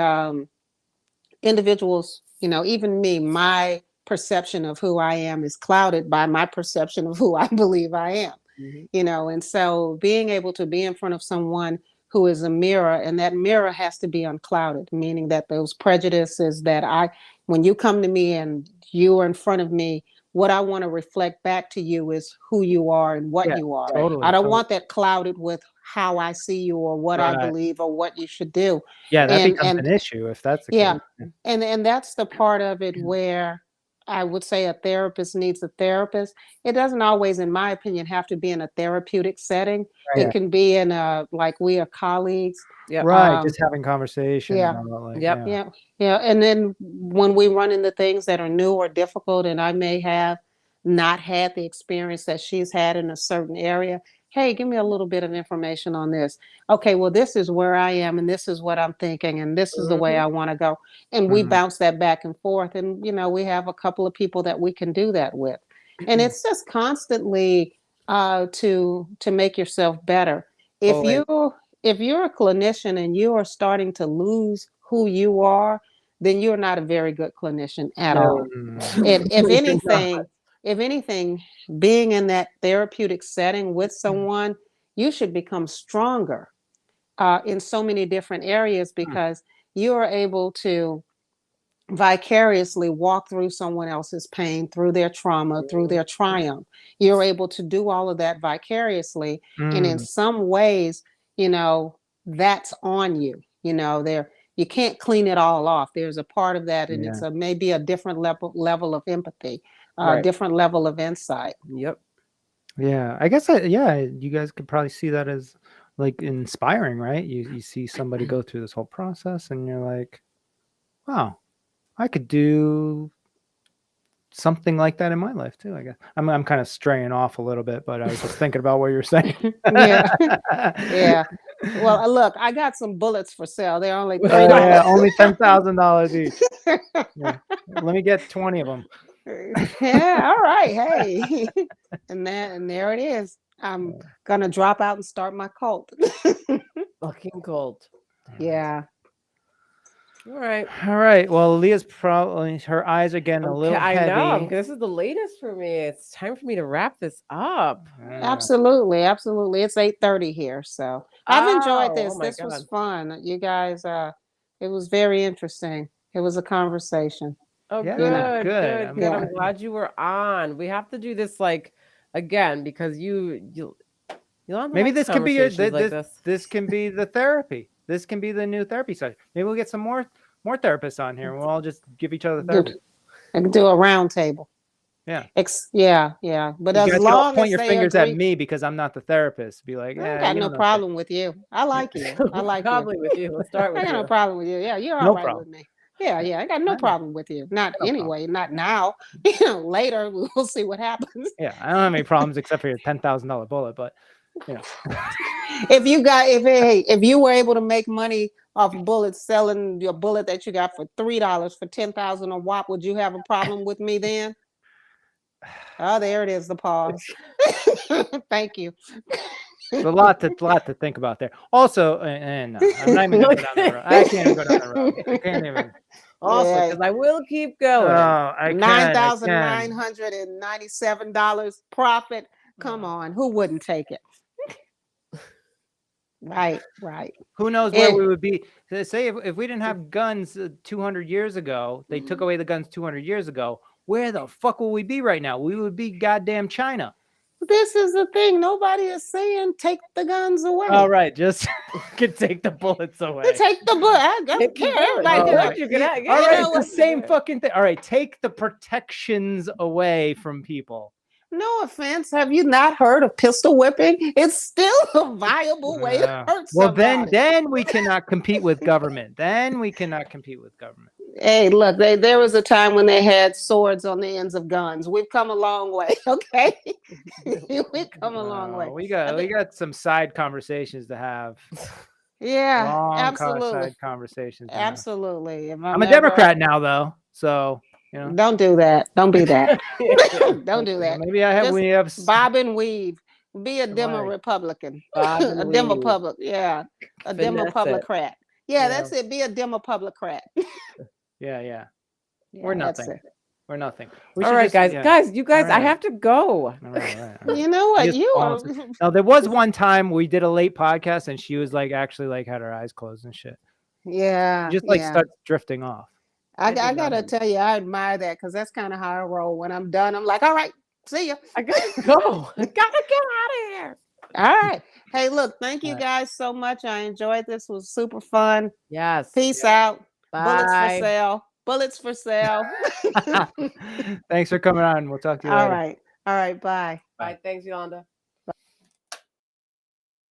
individuals, even me, my perception of who I am is clouded by my perception of who I believe I am. Mm-hmm. And so being able to be in front of someone who is a mirror, and that mirror has to be unclouded, meaning that those prejudices that when you come to me and you are in front of me, what I want to reflect back to you is who you are and what Yeah, you are. Right. I totally, don't totally. want that clouded with how I see you or what I Right. believe or what you should do. Yeah, that and becomes and an issue if that's the yeah, case. Yeah. and that's the part of it where I would say a therapist needs a therapist. It doesn't always, in my opinion, have to be in a therapeutic setting. Right. It can be in a, like, we are colleagues. Yep. Right, Um, just having conversation yeah, about like, Yep. yeah. yeah, yeah. And then when we run into things that are new or difficult, and I may have not had the experience that she's had in a certain area, hey, give me a little bit of information on this. Okay, well, this is where I am, and this is what I'm thinking, and this is the way Mm-hmm. I want to go. And we Mhm. bounce that back and forth. And, we have a couple of people that we can do that with. And it's just constantly to make yourself better. If Always. you if you're a clinician and you are starting to lose who you are, then you're not a very good clinician at all. Mm. And if You're not. anything, if anything, being in that therapeutic setting with someone, you should become stronger in so many different areas, Mm. because you are able to vicariously walk through someone else's pain, through their trauma, through their triumph. You're able to do all of that vicariously. And in Mm. some ways, that's on you. There, you can't clean it all off. There's a part of that, and Yeah. it's maybe a different level of empathy, a Right. different level of insight. Yep. Yeah. I guess yeah, you guys could probably see that as like inspiring, right? You see somebody go through this whole process and you're like, wow, I could do something like that in my life too, I guess. I'm kind of straying off a little bit, but I was just thinking about what you're saying. Yeah. Yeah. Well, look, I got some bullets for sale. They're only Oh yeah, $3. only $10,000 each. Yeah. Let me get 20 of them. Yeah, all right. Hey. And there it is. I'm gonna drop out and start my cult. Fucking cold. Damn it. Yeah. All right. All right. Well, Leah's probably her eyes are getting a Okay, little I know. heavy. This is the latest for me. It's time for me to wrap this up. Yeah. Absolutely, absolutely. It's 8:30 here. So I've enjoyed Oh, oh this. my This was God. fun. You guys, it was very interesting. It was a conversation. Oh, Yeah, You know. good, good. good, good. Yeah. I'm glad you were on. We have to do this like again because Yolanda Maybe likes this can be your conversations like this this. this can be the therapy. This can be the new therapy session. Maybe we'll get some more therapists on here, and we'll all just give each other Do, therapy. I can do a round table. Yeah. Yeah, yeah. But You as guys can all long point as your they fingers at agree, me because I'm not the therapist. Be like, I ain't yeah, got you no know that. problem with you. I like you. I like you. Probably with you. Let's start I with got no you. problem with you. Yeah, you're all No right with problem. me. Yeah, yeah. I got no I know. problem with you. Not No problem. anyway, not now. Later we'll see what happens. Yeah, I don't have any problems except for your $10,000 bullet, but you know. If you were able to make money off bullets selling your bullet that you got for $3 for 10,000 a watt, would you have a problem with me then? Oh, there it is, the pause. Thank you. It's a lot to think about there. Also, and no, I'm not even gonna go down the road. I can't even go down the road. I can't even. Also, Yeah. because I will keep Oh, going. I can. I can. $9,997 profit. Come on, who wouldn't take it? Right, right. Who knows where Eh, we would be? Say if we didn't have guns 200 years ago, they took away the guns 200 years ago. Where the fuck will we be right now? We would be goddamn China. This is the thing. Nobody is saying take the guns away. All right, just could take the bullets away. Take the bullet. I don't Take the care. bullet. Everybody All do All right, right, you can have, all yeah, right, know it's the what? same fucking thing. All right, take the protections away from people. No offense. Have you not heard of pistol whipping? It's still a viable way to hurt Well, somebody. then we cannot compete with government. Then we cannot compete with government. Hey, look, there was a time when they had swords on the ends of guns. We've come a long way, okay? We've come a long way. We got some side conversations to have. Yeah, Long absolutely. side conversations. To have. Absolutely. If I'm a Democrat now, though, so you know. Don't do that. Don't be that. Don't do that. Maybe I have. Just We have. bob and weave. Be a Demo Right. Republican. Bob and A Demo weave. public. Yeah. A Demo Finesse it. publicrat. Yeah, Yeah. that's it. Be a Demo publicrat. Yeah. Yeah, We're that's nothing. it. We're nothing. All right, guys. Guys, you guys, All I right. have to go. All right. You know what? Just You are. Now there was one time we did a late podcast and she was like actually like had her eyes closed and shit. Yeah. Just like Yeah. starts drifting off. I gotta tell you, I admire that because that's kind of how I roll. When I'm done, I'm like, all right, see ya. I gotta go. I gotta get out of here. All right. Hey, look, thank you guys so much. I enjoyed this. It was super fun. Yes. Peace out. Bullets for Bye. sale. Bullets for sale. Thanks for coming on. We'll talk to you All later. right. All right. Bye. Bye. Thanks, Yolanda.